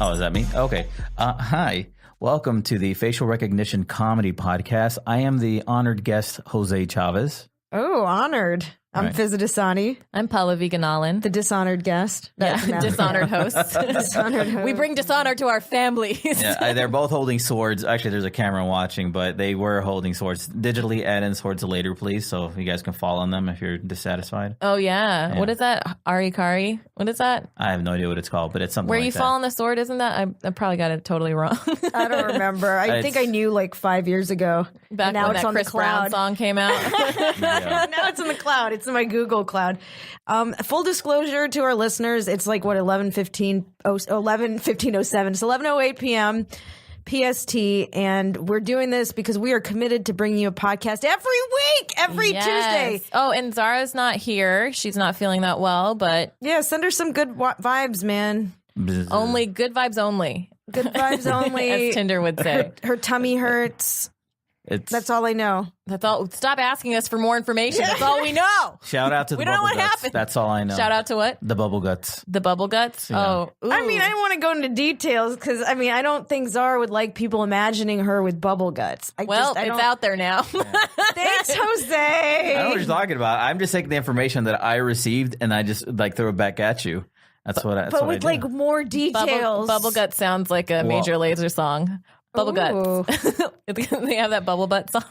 Oh, is that me? Okay. Hi. Welcome to the Facial Recognition Comedy Podcast. I am the honored guest, Jose Chavez. Oh, honored. I'm Fizza Dasani. I'm Paula Viganalan. The dishonored guest. Dishonored hosts. Dishonored host. We bring dishonor to our families. Yeah, they're both holding swords. Actually, there's a camera watching, but they were holding swords. Digitally add in swords later, please, so you guys can fall on them if you're dissatisfied. Oh, yeah. What is that? Arikari? What is that? I have no idea what it's called, but it's something Where like you that. fall on the sword, isn't that? I probably got it totally wrong. I don't remember. I think I knew like 5 years ago. Back now when it's that on Chris the cloud. Brown song came out. Now it's in the cloud. It's in my Google cloud. Full disclosure to our listeners, it's like what 11:15:07. It's 11:08 p.m. PST, and we're doing this because we are committed to bringing you a podcast every week, every Tuesday. Oh, and Zara's not here. She's not feeling that well, but Yeah, send her some good vibes, man. only good vibes only, Good vibes only. as Tinder would say. Her tummy hurts. That's all I know. That's all. Stop asking us for more information. That's all we know. Shout out to the We don't know bubble what guts. happened. That's all I know. Shout out to what? the bubble guts. The bubble guts? Yeah. Oh, ooh. I mean, I don't want to go into details because, I don't think Zara would like people imagining her with bubble guts. It's out there now. Thanks, Jose. I don't know what you're talking about. I'm just taking the information that I received and I just like throw it back at you. That's what I. But with like more details. Bubble gut sounds like a Major Lazer song. Bubble Ooh. guts. They have that bubble butt song.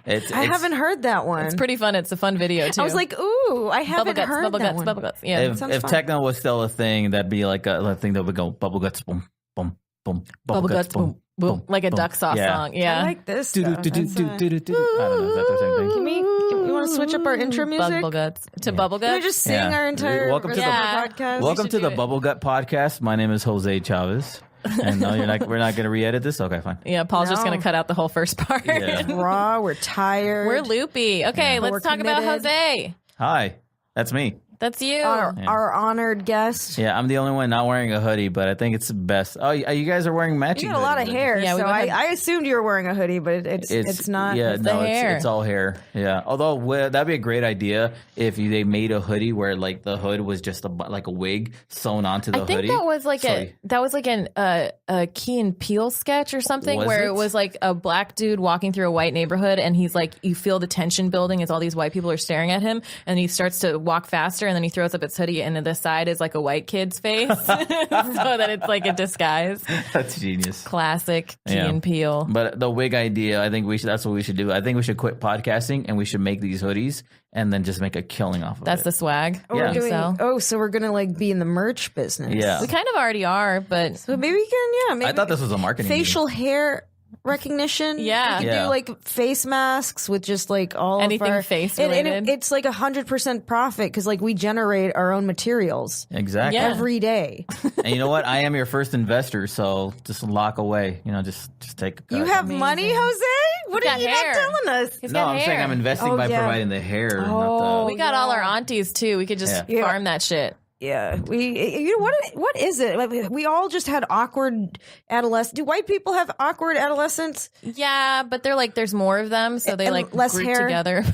I haven't heard that one. It's pretty fun. It's a fun video too. I was like, ooh, I haven't heard bubble that guts, one. bubble guts. Yeah. If fun. techno was still a thing, that'd be like a thing that would go bubble guts, boom, boom, boom, Bubble guts, boom, boom, like a boom. duck sauce song. I Yeah. like this Do, do, stuff. do, do, That's, do, do, do, do. I don't know. Is that the same thing? you want to switch up our intro music? Bubble guts to bubble Can we guts. just sing our entire Welcome to the podcast? Welcome should to do the it. Bubble Gut Podcast. My name is Jose Chavez. And no, we're not going to re-edit this? Okay, fine. Yeah, Paul's just No. going to cut out the whole first part. Yeah. Raw, we're tired. We're loopy. Okay, We're let's talk about committed. Jose. Hi, that's me. That's you. Our honored guest. Yeah, I'm the only one not wearing a hoodie, but I think it's best. Oh, you guys are wearing matching You got a lot of hoodies. hair, Yeah, we so both have- I assumed you were wearing a hoodie, but it's not. Yeah, It's the hair. It's all hair. Yeah, although that'd be a great idea if they made a hoodie where like the hood was just like a wig sewn onto the I think hoodie. that was like a Key and Peele sketch or something Was where it? it was like a black dude walking through a white neighborhood and he's like, you feel the tension building as all these white people are staring at him, and he starts to walk faster and then he throws up his hoodie and then the side is like a white kid's face so that it's like a disguise. That's genius. Classic Key Yeah. and Peele. But the wig idea, I think that's what we should do. I think we should quit podcasting and we should make these hoodies and then just make a killing off of That's it. the swag. Yeah. So we're gonna like be in the merch business. Yeah. We kind of already are, but So maybe we can. Maybe I thought this was a marketing facial hair recognition. Yeah. we could Yeah. do like face masks with just like all Anything of our face and related. it's like 100% profit because like we generate our own materials Exactly. Yeah. every day. And you know what? I am your first investor, so just lock away. Just take a cut. You have money, Jose? What got are you hair. not telling us? He's No, got I'm hair. saying I'm investing Oh, by yeah. providing the hair. Oh. Not We got all our aunties too. We could just Yeah. farm that shit. Yeah, what is it? Like, we all just had awkward adolescence. Do white people have awkward adolescence? Yeah, but they're like, there's more of them, so they And like less group hair? together.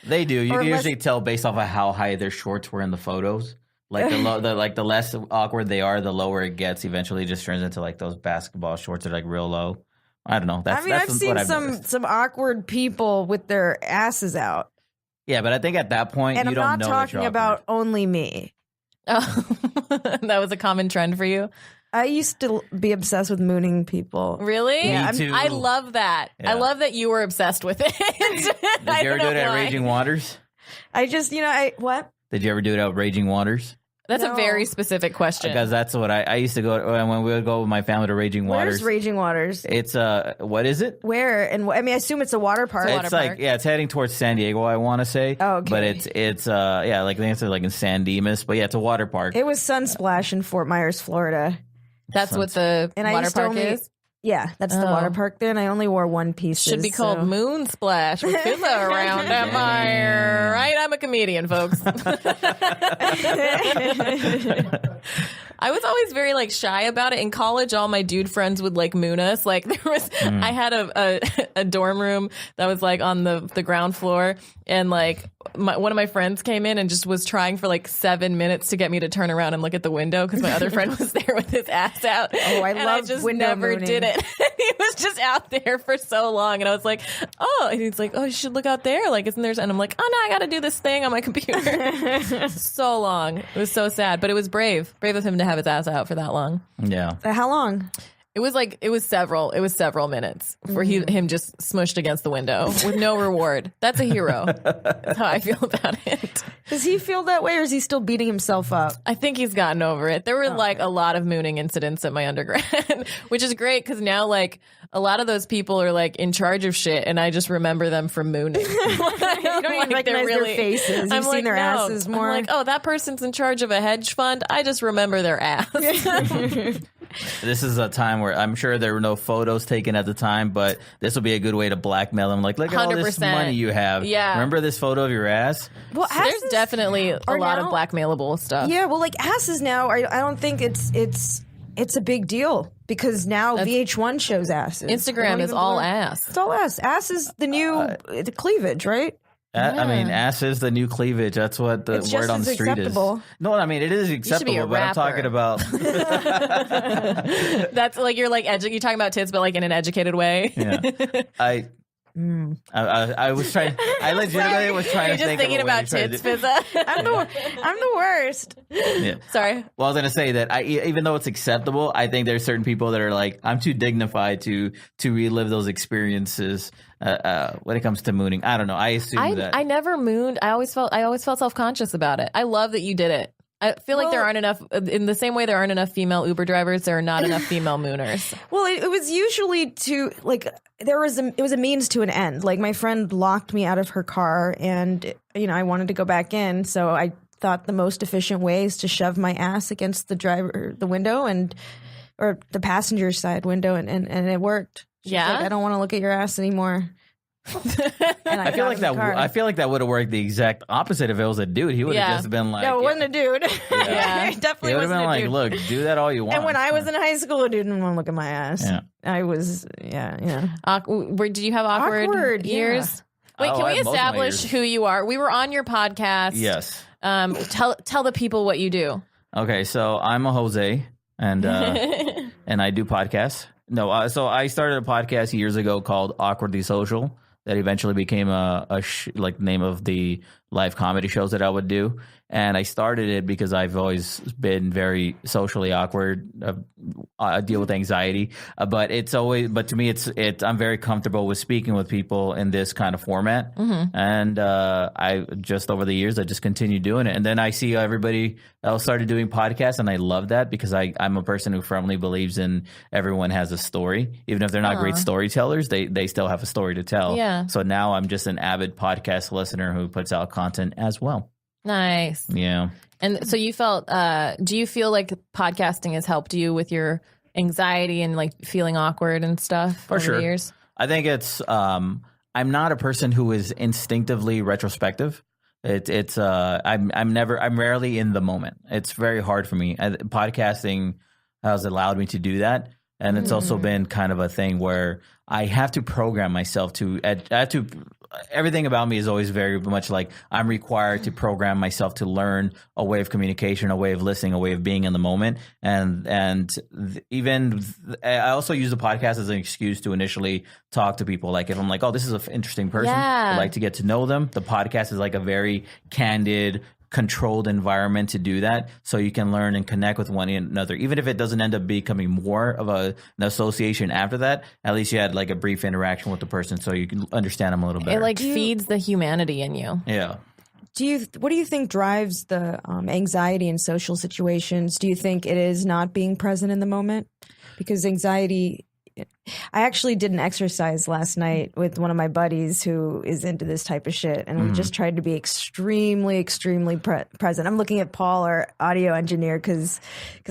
They do. You Or can less- usually tell based off of how high their shorts were in the photos. Like the less awkward they are, the lower it gets. Eventually, it just turns into like those basketball shorts that are like real low. I don't know. That's I've seen what I've some noticed. awkward people with their asses out, Yeah, but I think at that point and you I'm don't not know that talking you're about awkward. only me. Oh, that was a common trend for you. I used to be obsessed with mooning people. Really? Me too. I love that. Yeah. I love that you were obsessed with it. Did you ever do it at Raging Waters? I just, what? Did you ever do it at Raging Waters? That's No. a very specific question. Because that's what I used to go when we would go with my family to Raging Waters. Where's Raging Waters? It's what is it? Where? And I assume it's a water park. water It's like park. it's heading towards San Diego, I want to say. Oh, okay. But it's like I think it's like in San Dimas, but yeah, it's a water park. It was Sunsplash in Fort Myers, Florida. That's what the And I water used to park only, is. Yeah, that's the water park there, and I only wore one piece. Should be called Moon Splash with Fizzo around. Am I right? I'm a comedian, folks. I was always very like shy about it. In college, all my dude friends would like moon us. Like there was, I had a dorm room that was like on the ground floor, and like one of my friends came in and just was trying for like 7 minutes to get me to turn around and look at the window because my other friend was there with his ass out. Oh, I love just window never mooning. did it. He was just out there for so long, and I was like, oh, and he's like, oh, you should look out there. Like, isn't there? And I'm like, oh no, I got to do this thing on my computer. So long. It was so sad, but it was brave of him to have his ass out for that long. Yeah. How long? It was several minutes for him just smushed against the window with no reward. That's a hero. That's how I feel about it. Does he feel that way, or is he still beating himself up? I think he's gotten over it. There were like a lot of mooning incidents at my undergrad, which is great because now like a lot of those people are like in charge of shit, and I just remember them from mooning. You don't even recognize their faces. You've seen their asses more. I'm like, oh, that person's in charge of a hedge fund. I just remember their ass. This is a time where I'm sure there were no photos taken at the time, but this will be a good way to blackmail them. Like, look at all this 100%. money you have. Yeah. Remember this photo of your ass? Well, There's definitely a lot of blackmailable stuff. Yeah, well, like asses now. I don't think it's a big deal because now VH1 shows asses. Instagram is all ass. It's all ass. Ass is the new the cleavage, right? I mean, ass is the new cleavage. That's what the It's word just on the as street acceptable. is. No, I mean, it is be acceptable, a but I'm talking rapper. about... That's like you're like you're talking about tits, but like in an educated way. Yeah. I was trying... I legitimately was trying You're to just think thinking of a way about to try tits, to... Fizza. I'm the worst. Yeah. Sorry. Well, I was going to say that even though it's acceptable, I think there's certain people that are like, I'm too dignified to relive those experiences when it comes to mooning. I don't know. I assume that. I never mooned. I always felt self-conscious about it. I love that you did it. I feel like there aren't enough, in the same way there aren't enough female Uber drivers, there are not enough female mooners. Well, it was usually to like it was a means to an end. Like my friend locked me out of her car, and I wanted to go back in, so I thought the most efficient way is to shove my ass against the window or the passenger side window, and it worked. She's like, I don't want to look at your ass anymore. And I feel like that would have worked the exact opposite if it was a dude. He would have just been like, no, it wasn't a dude. Yeah. It definitely he would have wasn't been a like, dude. look, do that all you want. And when I was in high school, a dude didn't want to look at my ass. Yeah. I was, Did you have awkward years? Wait, Oh, can I we have most of my establish years. who you are? We were on your podcast. Yes. Tell the people what you do. Okay, so I'm a Jose, and and I do podcasts. No, so I started a podcast years ago called Awkwardly Social that eventually became like name of the live comedy shows that I would do. And I started it because I've always been very socially awkward. I deal with anxiety, but to me, I'm very comfortable with speaking with people in this kind of format. Mm-hmm. And I just over the years, I just continued doing it. And then I see everybody else started doing podcasts, and I love that because I'm a person who firmly believes in everyone has a story, even if they're not great storytellers, they still have a story to tell. Yeah. So now I'm just an avid podcast listener who puts out content as well. Nice. Yeah. And so you felt, do you feel like podcasting has helped you with your anxiety and like feeling awkward and stuff over the years? I think it's, I'm not a person who is instinctively retrospective. I'm rarely in the moment. It's very hard for me. Podcasting has allowed me to do that. And it's also been kind of a thing where I have to program myself everything about me is always very much like I'm required to program myself to learn a way of communication, a way of listening, a way of being in the moment. And even I also use the podcast as an excuse to initially talk to people. Like if I'm like, oh, this is an interesting person, I'd like to get to know them. The podcast is like a very candid, controlled environment to do that, so you can learn and connect with one another, even if it doesn't end up becoming more of an association after that. At least you had like a brief interaction with the person, so you can understand them a little better. It like feeds the humanity in you. Yeah. What do you think drives the anxiety in social situations? Do you think it is not being present in the moment? Because anxiety I actually did an exercise last night with one of my buddies who is into this type of shit, and we just tried to be extremely, extremely present. I'm looking at Paul, our audio engineer, because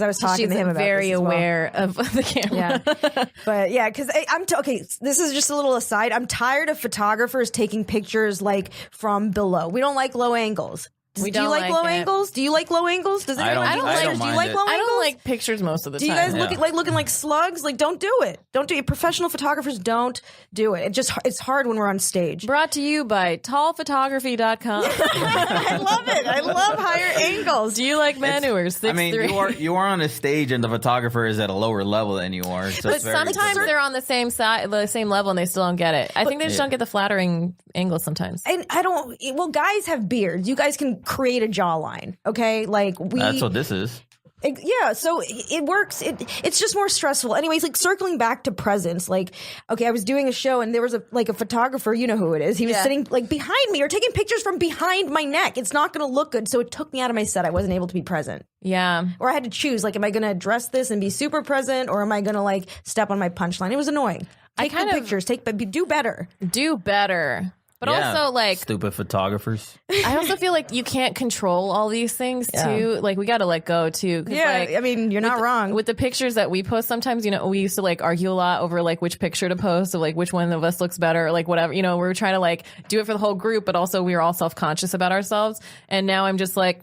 I was talking to him about very this as well. aware of the camera. Yeah, but yeah, because okay. This is just a little aside. I'm tired of photographers taking pictures like from below. We don't like low angles. Do you like low angles? Do you like low angles? Does anyone? I don't do you like low angles? I don't like pictures most of the time. Do you guys looking like slugs? Like, don't do it. Don't do it. Professional photographers don't do it. It's hard when we're on stage. Brought to you by tallphotography.com. I love it. I love higher angles. Do you like men who are 6'3"? I mean, you are on a stage and the photographer is at a lower level than you are. So but it's very sometimes they're on the same side, the same level, and they still don't get it. I think they just don't get the flattering angles sometimes. And I don't. Well, guys have beards. You guys can create a jawline. Okay, like that's what this is. Yeah, so it works. It's just more stressful. Anyways, like circling back to presence, like, okay, I was doing a show and there was a photographer, you know who it is. He was sitting like behind me or taking pictures from behind my neck. It's not going to look good. So it took me out of my set. I wasn't able to be present. Yeah. Or I had to choose, like, am I going to address this and be super present, or am I going to like step on my punchline? It was annoying. Take the pictures, do better. Do better. But also, like, stupid photographers. I also feel like you can't control all these things too. Like, we got to let go too. Yeah, like, I mean, you're not wrong. With the pictures that we post sometimes, you know, we used to like argue a lot over like which picture to post, or like which one of us looks better, or like whatever. You know, we were trying to like do it for the whole group, but also we were all self-conscious about ourselves. And now I'm just like,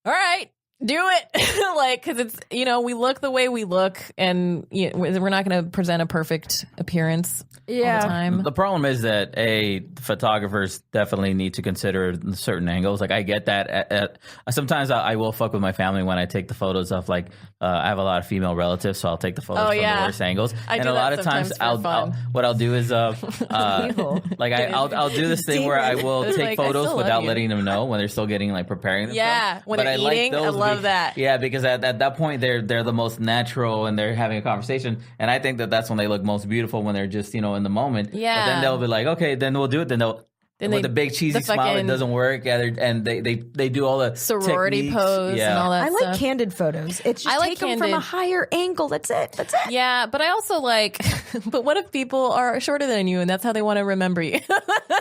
all right, do it. Like, because it's, you know, we look the way we look, and we're not going to present a perfect appearance all the time. The problem is that photographers definitely need to consider certain angles. Like, I get that. Sometimes I will fuck with my family when I take the photos of, like, I have a lot of female relatives, so I'll take the photos from the worst angles. And a lot of times what I'll do is I'll do this thing where I will take like, photos without letting them know when they're still getting, like, preparing themselves. Yeah, when they're eating, I love that. Yeah, because at that point they're the most natural and they're having a conversation, and I think that's when they look most beautiful, when they're just, you know, in the moment. Yeah. But then they'll be like, okay, then we'll do it. Then with the big cheesy smile, it doesn't work. And they do all the sorority techniques. pose and all that I stuff. like candid photos. It's just take them from a higher angle. That's it. Yeah, but I also like, but what if people are shorter than you and that's how they want to remember you?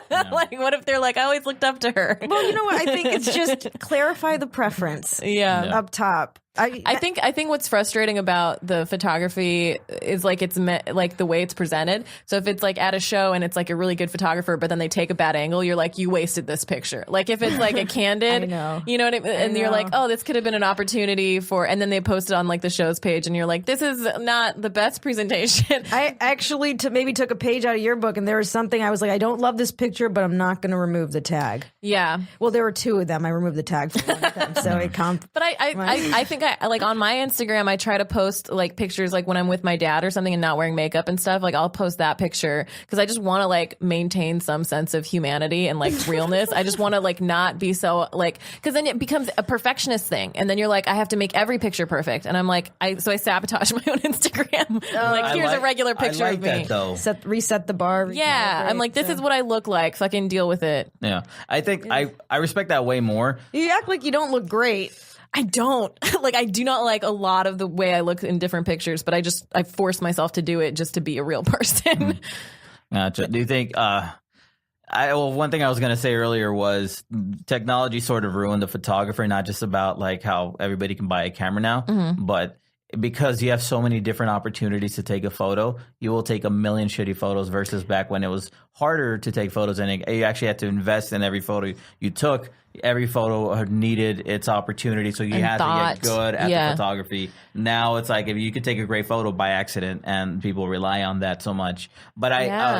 Like, what if they're like, I always looked up to her? Well, you know what? I think it's just clarify the preference. Yeah. Up top. I think what's frustrating about the photography is like like the way it's presented. So if it's like at a show and it's like a really good photographer, but then they take a bad angle, you're like, you wasted this picture. Like if it's like a candid, I know. You know what I mean? And you're like, oh, this could have been an opportunity for, and then they post it on like the show's page and you're like, this is not the best presentation. I actually maybe took a page out of your book, and there was something I was like, I don't love this picture, but I'm not going to remove the tag. Yeah. Well, there were two of them. I removed the tag for one of them. So it But I think I like on my Instagram, I try to post like pictures like when I'm with my dad or something and not wearing makeup and stuff. Like I'll post that picture because I just want to like maintain some sense of humanity and like realness. I just want to like not be so like, because then it becomes a perfectionist thing, and then you're like, I have to make every picture perfect, and I'm like, so I sabotage my own Instagram. Like, here's a regular picture of me. That, though. Reset the bar. Yeah, I'm like, this is what I look like, so I can deal with it. Yeah, I think I respect that way more. You act like you don't look great. I don't. Like, I do not like a lot of the way I look in different pictures, but I force myself to do it just to be a real person. Gotcha. Do you think, one thing I was going to say earlier was technology sort of ruined the photographer, not just about like how everybody can buy a camera now, but because you have so many different opportunities to take a photo, you will take a million shitty photos versus back when it was harder to take photos and you actually had to invest in every photo you took. Every photo needed its opportunity, so you had to get good at the photography. Now it's like if you could take a great photo by accident, and people rely on that so much. But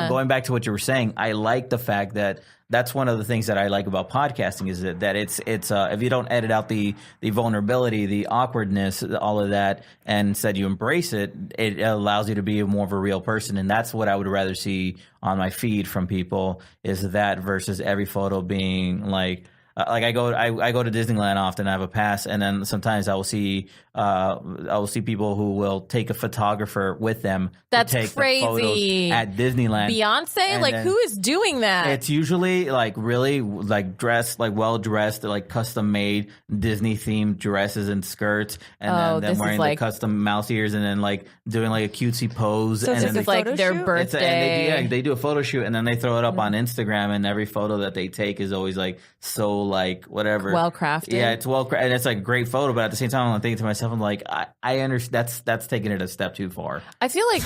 going back to what you were saying, I like the fact that that's one of the things that I like about podcasting is that it's if you don't edit out the vulnerability, the awkwardness, all of that, and instead you embrace it, it allows you to be more of a real person. And that's what I would rather see on my feed from people, is that versus every photo being like like I go to Disneyland often. I have a pass, and then sometimes I will see people who will take a photographer with them. That's to take crazy. The photos at Disneyland. Beyonce, like who is doing that? It's usually like really like dressed, like well dressed, like custom made Disney themed dresses and skirts, and then wearing the custom mouse ears, and then like doing like a cutesy pose. So and this then is like their birthday. They do a photo shoot, and then they throw it up on Instagram, and every photo that they take is always like so like whatever well crafted. Yeah, it's well crafted, and it's like a great photo. But at the same time, I'm thinking to myself, I'm like, I understand that's taking it a step too far. I feel like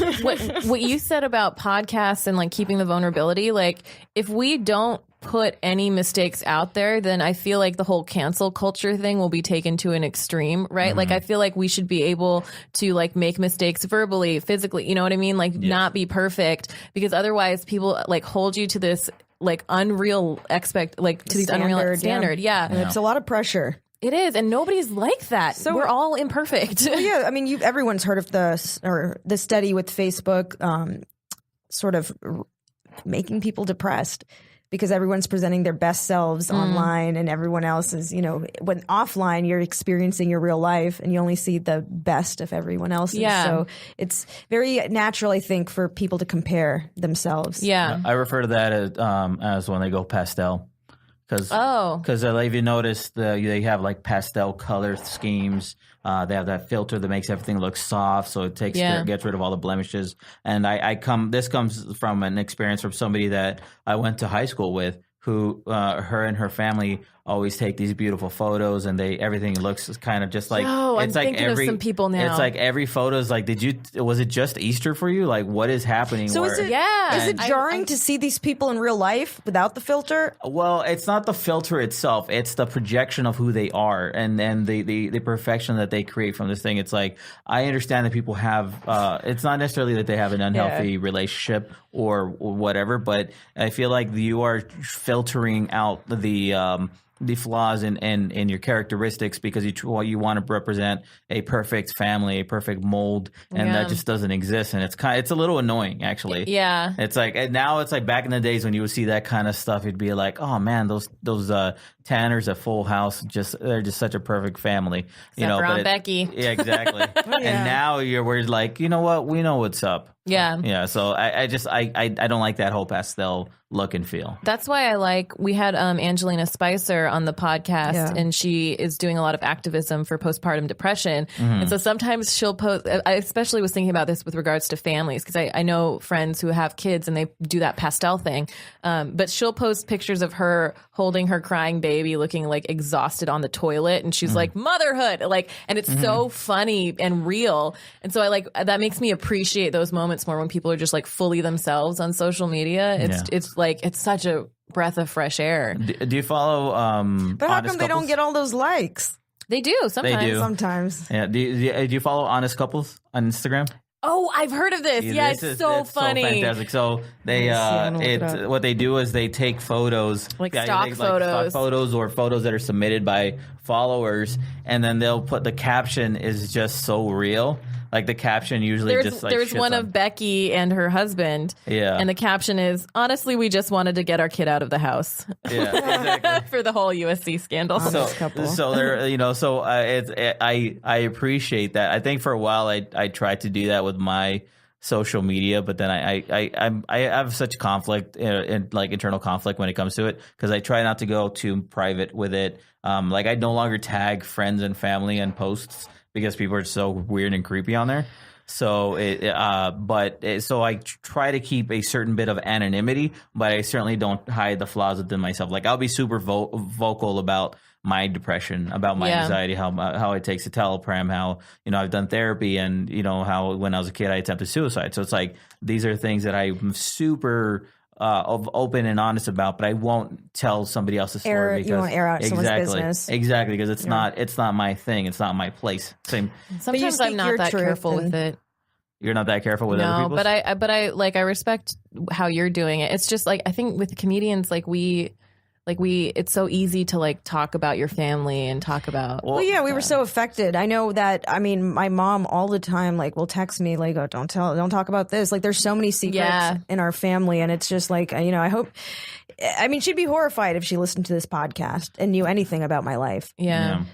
what you said about podcasts and like keeping the vulnerability, like if we don't put any mistakes out there, then I feel like the whole cancel culture thing will be taken to an extreme, right? Like I feel like we should be able to like make mistakes verbally, physically, you know what I mean? Like not be perfect, because otherwise people like hold you to this like unreal unreal standard. Yeah. And it's a lot of pressure. It is, and nobody's like that. So we're all imperfect. Well, yeah, I mean, everyone's heard of the study with Facebook, sort of making people depressed because everyone's presenting their best selves online, and everyone else is, when offline you're experiencing your real life and you only see the best of everyone else. Yeah. So it's very natural, I think, for people to compare themselves. Yeah. I refer to that as when they go pastel. Because if you notice, they have like pastel color schemes. They have that filter that makes everything look soft, so it gets rid of all the blemishes. And this comes from an experience from somebody that I went to high school with, who her and her family always take these beautiful photos, and everything looks kind of just like I'm thinking of some people now. It's like every photo is like, was it just Easter for you? Like, what is happening? So is it jarring to see these people in real life without the filter? Well, it's not the filter itself; it's the projection of who they are, and the perfection that they create from this thing. It's like, I understand that people have. It's not necessarily that they have an unhealthy relationship or whatever, but I feel like you are filtering out the flaws in your characteristics because you want to represent a perfect family, a perfect mold, and that just doesn't exist. And it's a little annoying, actually. Yeah. It's like now it's like back in the days when you would see that kind of stuff, you'd be like, oh man, those Tanners at Full House, they're just such a perfect family. Except for Aunt Becky. Yeah, exactly. And now we're like, you know what? We know what's up. Yeah. Yeah. So I don't like that whole pastel look and feel. That's why we had Angelina Spicer on the podcast, and she is doing a lot of activism for postpartum depression. And so sometimes she'll post, I especially was thinking about this with regards to families, because I know friends who have kids and they do that pastel thing. But she'll post pictures of her holding her crying baby, looking like exhausted on the toilet. And she's like, motherhood, and it's so funny and real. And so that makes me appreciate those moments more when people are just like fully themselves on social media. It's such a breath of fresh air. Do you follow but how come they don't get all those likes? They do sometimes. They do. Sometimes. Yeah. Do you follow honest couples on Instagram? Oh, I've heard of this. Yeah, it's so funny. So fantastic. So they what they do is they take photos, stock photos or photos that are submitted by followers, and then they'll put the caption is just so real. Like the caption usually there's one of Becky and her husband. Yeah. And the caption is, honestly, we just wanted to get our kid out of the house. Yeah, exactly. For the whole USC scandal. So they're, I appreciate that. I think for a while I tried to do that with my social media, but then I have such conflict and like internal conflict when it comes to it, because I try not to go too private with it. Like I no longer tag friends and family in posts, because people are so weird and creepy on there. So so I try to keep a certain bit of anonymity, but I certainly don't hide the flaws within myself. Like I'll be super vocal about my depression, about my anxiety, how it takes citalopram, how I've done therapy, and how when I was a kid I attempted suicide. So it's like these are things that I'm super open and honest about, but I won't tell somebody else's story because you won't air out someone's business. Exactly, because it's not my thing, it's not my place. Sometimes I'm not that careful with it. You're not that careful with other people. But I respect how you're doing it. It's just like I think with comedians, like we like it's so easy to like talk about your family and talk about. Well, yeah, we were so affected. I know that. I mean, my mom all the time like will text me like, "Oh, don't talk about this." Like, there's so many secrets in our family, and it's just like, I hope. I mean, she'd be horrified if she listened to this podcast and knew anything about my life. Yeah.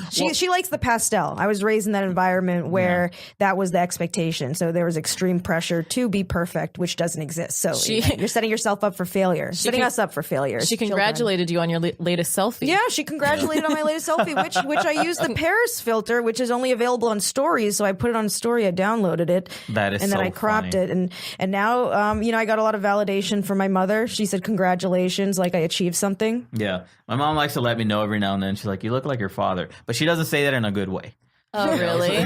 She likes the pastel. I was raised in that environment where that was the expectation. So there was extreme pressure to be perfect, which doesn't exist. So you're setting yourself up for failure, setting us up for failure. She congratulated you on your latest selfie. Yeah, she congratulated on my latest selfie, which I used the Paris filter, which is only available on stories. So I put it on story. I downloaded it. That is, and then I cropped it, and now I got a lot of validation from my mother. She said congratulations, like I achieved something. Yeah, my mom likes to let me know every now and then. She's like, "You look like your father," but she doesn't say that in a good way. Oh, really?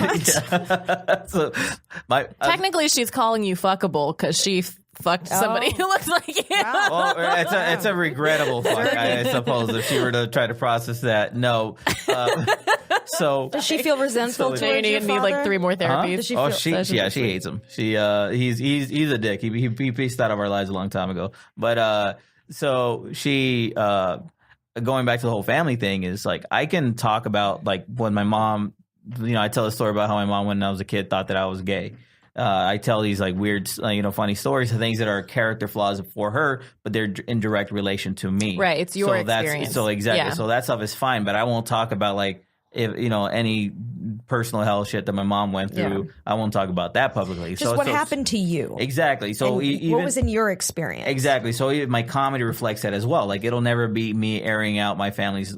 So, technically, she's calling you fuckable because she fucked somebody who looks like you. Well, it's a regrettable fuck, I suppose, if she were to try to process that. No. So does she feel resentful towards your father? Need like 3 more therapies. She hates him. He's a dick. He pieced out of our lives a long time ago. But so she going back to the whole family thing is like, I can talk about like when my mom, I tell a story about how my mom when I was a kid thought that I was gay. I tell these like weird, funny stories of things that are character flaws for her, but they're in direct relation to me. Right, it's your experience. So exactly. Yeah. So that stuff is fine, but I won't talk about like if any personal hell shit that my mom went through. Yeah. I won't talk about that publicly. Just what happened to you. Exactly. So what was in your experience? Exactly. So my comedy reflects that as well. Like it'll never be me airing out my family's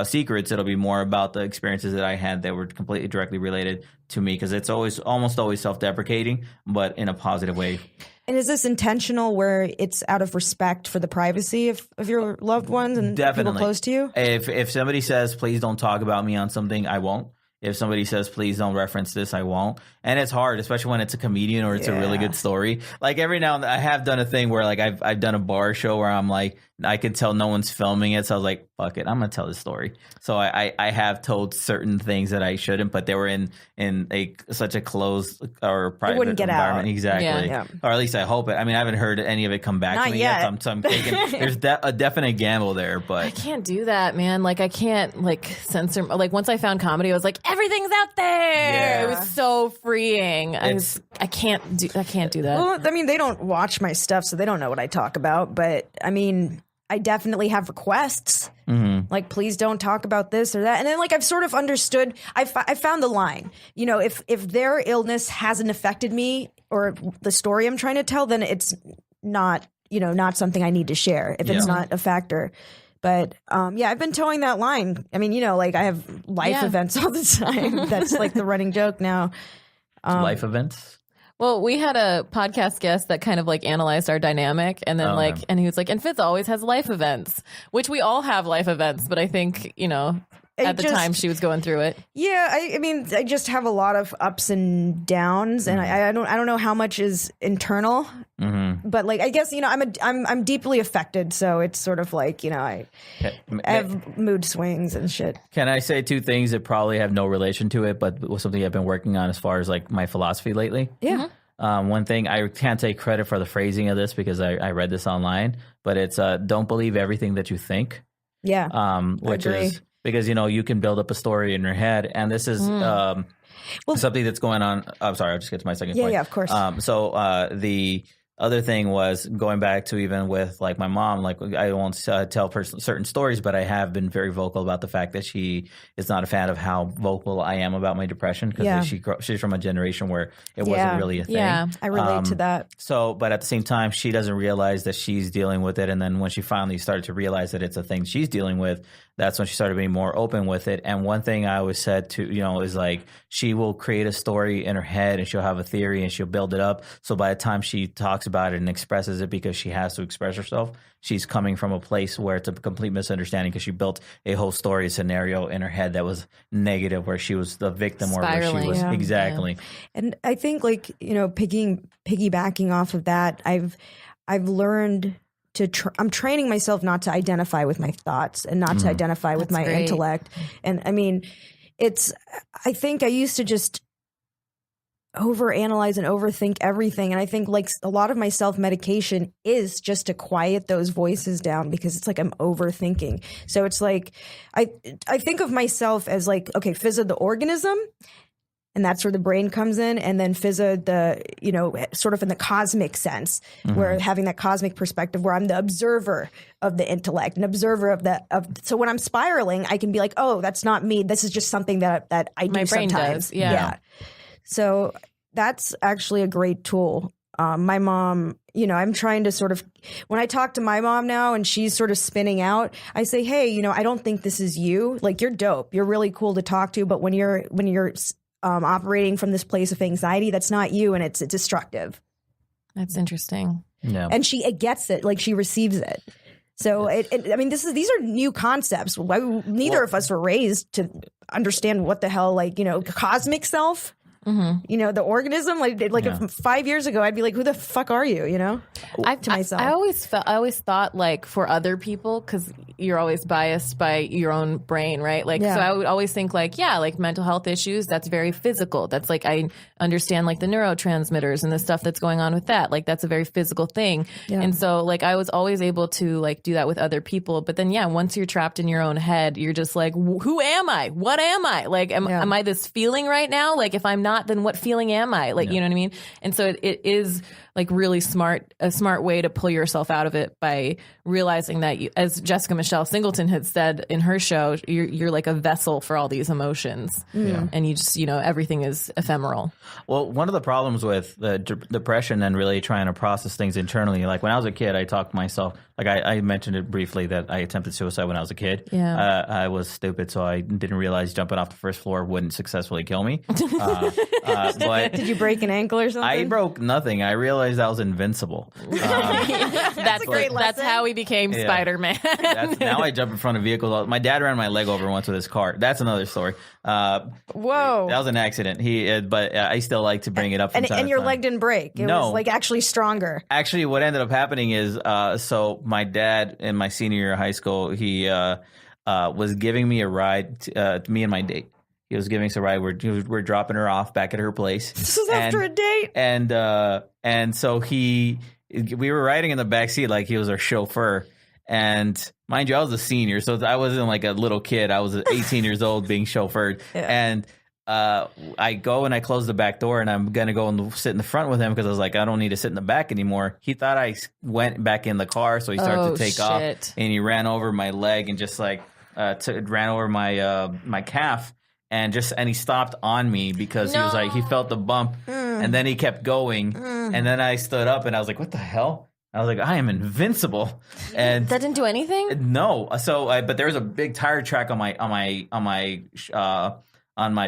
secrets. It'll be more about the experiences that I had that were completely directly related to me, because it's almost always self-deprecating, but in a positive way. And is this intentional, where it's out of respect for the privacy of your loved ones and people close to you? If somebody says, please don't talk about me on something, I won't. If somebody says, please don't reference this, I won't. And it's hard, especially when it's a comedian or it's a really good story. Like every now and then I have done a thing where like I've done a bar show where I'm like, I can tell no one's filming it. So I was like, fuck it, I'm going to tell this story. So I have told certain things that I shouldn't, but they were in such a closed or private wouldn't get environment. Out. Exactly. Yeah. Or at least I hope it. I mean, I haven't heard any of it come back Not to me yet. So I'm thinking there's a definite gamble there, but I can't do that, man. Like I can't like censor. Like once I found comedy, I was like, everything's out there. Yeah. It was so freeing. I can't do that. Well, I mean, they don't watch my stuff, so they don't know what I talk about. But I mean, I definitely have requests. Mm-hmm. Like, please don't talk about this or that. And then like I've sort of understood. I found the line. If their illness hasn't affected me or the story I'm trying to tell, then it's not not something I need to share. If it's not a factor. But I've been towing that line. I mean, like I have life events all the time. That's like the running joke now. Life events. Well, we had a podcast guest that kind of like analyzed our dynamic, and then and he was like, and Fitz always has life events, which we all have life events, but I think, at the time she was going through it. Yeah, I mean, I just have a lot of ups and downs, and I don't know how much is internal, but like I guess I'm deeply affected, so it's sort of like I have mood swings and shit. Can I say 2 things that probably have no relation to it, but was something I've been working on as far as like my philosophy lately? Yeah. One thing, I can't take credit for the phrasing of this because I read this online, but it's don't believe everything that you think. Yeah. Which is because you can build up a story in your head, and this is something that's going on. I'm sorry, I'll just get to my second point. Yeah, of course. So the other thing was going back to even with like my mom, like I won't tell certain stories, but I have been very vocal about the fact that she is not a fan of how vocal I am about my depression, because she's from a generation where it wasn't really a thing. Yeah, I relate to that. So, but at the same time, she doesn't realize that she's dealing with it. And then when she finally started to realize that it's a thing she's dealing with, that's when she started being more open with it. And one thing I always said to, is like, she will create a story in her head and she'll have a theory and she'll build it up. So by the time she talks about it and expresses it, because she has to express herself, she's coming from a place where it's a complete misunderstanding, because she built a whole story scenario in her head that was negative, where she was the victim spiraling, or where she was exactly. Yeah. And I think like, piggybacking off of that, I've learned I'm training myself not to identify with my thoughts and not to identify with my intellect. And I mean, I think I used to just overanalyze and overthink everything. And I think like a lot of my self-medication is just to quiet those voices down, because it's like I'm overthinking. So it's like I think of myself as like, okay, phys the organism, and that's where the brain comes in, and then phys the, you know, sort of in the cosmic sense, where having that cosmic perspective, where I'm the observer of the intellect, an observer of so when I'm spiraling, I can be like, oh, that's not me. This is just something that I do My brain sometimes. does. Yeah. So that's actually a great tool. My mom, you know, I'm trying to sort of, when I talk to my mom now and she's sort of spinning out, I say, hey, you know, I don't think this is you. Like, you're dope. You're really cool to talk to. But when you're operating from this place of anxiety, that's not you, and it's destructive. That's interesting. Yeah. And she gets it. Like, she receives it. So I mean, these are new concepts. Neither of us were raised to understand what the hell, like, you know, cosmic self. You know, the organism, like if 5 years ago, I'd be like, who the fuck are you? You know, to myself. I always thought, like, for other people, because you're always biased by your own brain, right? Like, so I would always think like, yeah, like mental health issues, that's very physical. That's like, I understand like the neurotransmitters and the stuff that's going on with that. Like, that's a very physical thing. Yeah. And so like, I was always able to like do that with other people. But then, once you're trapped in your own head, you're just like, who am I? What am I? Like, am I this feeling right now? Like, if I'm not, then what feeling am I? Like, you know what I mean? And so it is like really a smart way to pull yourself out of it by realizing that, as Jessica Michelle Singleton had said in her show, you're like a vessel for all these emotions. And you just, you know, everything is ephemeral. Well, one of the problems with the depression and really trying to process things internally, like when I was a kid, I talked to myself, like I mentioned it briefly that I attempted suicide when I was a kid. I was stupid, so I didn't realize jumping off the first floor wouldn't successfully kill me. But did you break an ankle or something? I broke nothing. I realized I was invincible. That's a great lesson. That's how he became Spider-Man. Now I jump in front of vehicles. My dad ran my leg over once with his car. That's another story. Whoa. That was an accident. But I still like to bring it up from time to time. And your leg didn't break. It was like actually stronger. Actually, what ended up happening is, so my dad in my senior year of high school, he was giving me a ride, to me and my date. He was giving us a ride. We're dropping her off back at her place. This was after a date. And so we were riding in the back seat like he was our chauffeur. And mind you, I was a senior, so I wasn't like a little kid. I was 18 years old being chauffeured. And I go and I close the back door, and I'm going to go and sit in the front with him because I was like, I don't need to sit in the back anymore. He thought I went back in the car, so he started to take off. And he ran over my leg and just like ran over my calf. And he stopped on me because he was like, he felt the bump, and then he kept going, and then I stood up and I was like, what the hell? I was like, I am invincible. And that didn't do anything? No. So, but there was a big tire track on my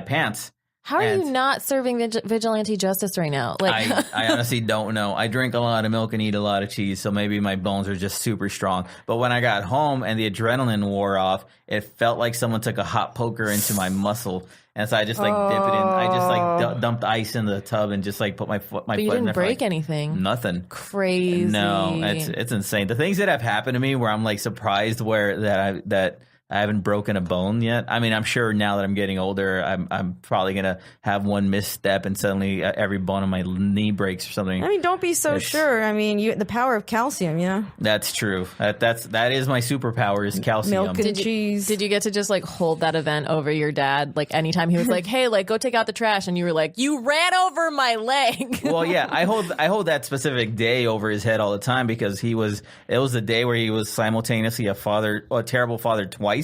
pants. How are you not serving vigilante justice right now? Like, I honestly don't know. I drink a lot of milk and eat a lot of cheese, so maybe my bones are just super strong. But when I got home and the adrenaline wore off, it felt like someone took a hot poker into my muscle. And so I just like dip it in. I just like dumped ice in the tub and just like put my foot but you foot in didn't there. Break anything. Nothing. Crazy. No, it's insane. The things that have happened to me where I'm like surprised that I haven't broken a bone yet. I mean, I'm sure now that I'm getting older, I'm probably gonna have one misstep and suddenly every bone on my knee breaks or something. I mean, don't be so sure. I mean, the power of calcium, you know. That's true. That is my superpower is calcium. Milk and cheese. Did you get to just like hold that event over your dad? Like anytime he was like, "Hey, like go take out the trash," and you were like, "You ran over my leg." Well, yeah, I hold that specific day over his head all the time because it was the day where he was simultaneously a terrible father twice.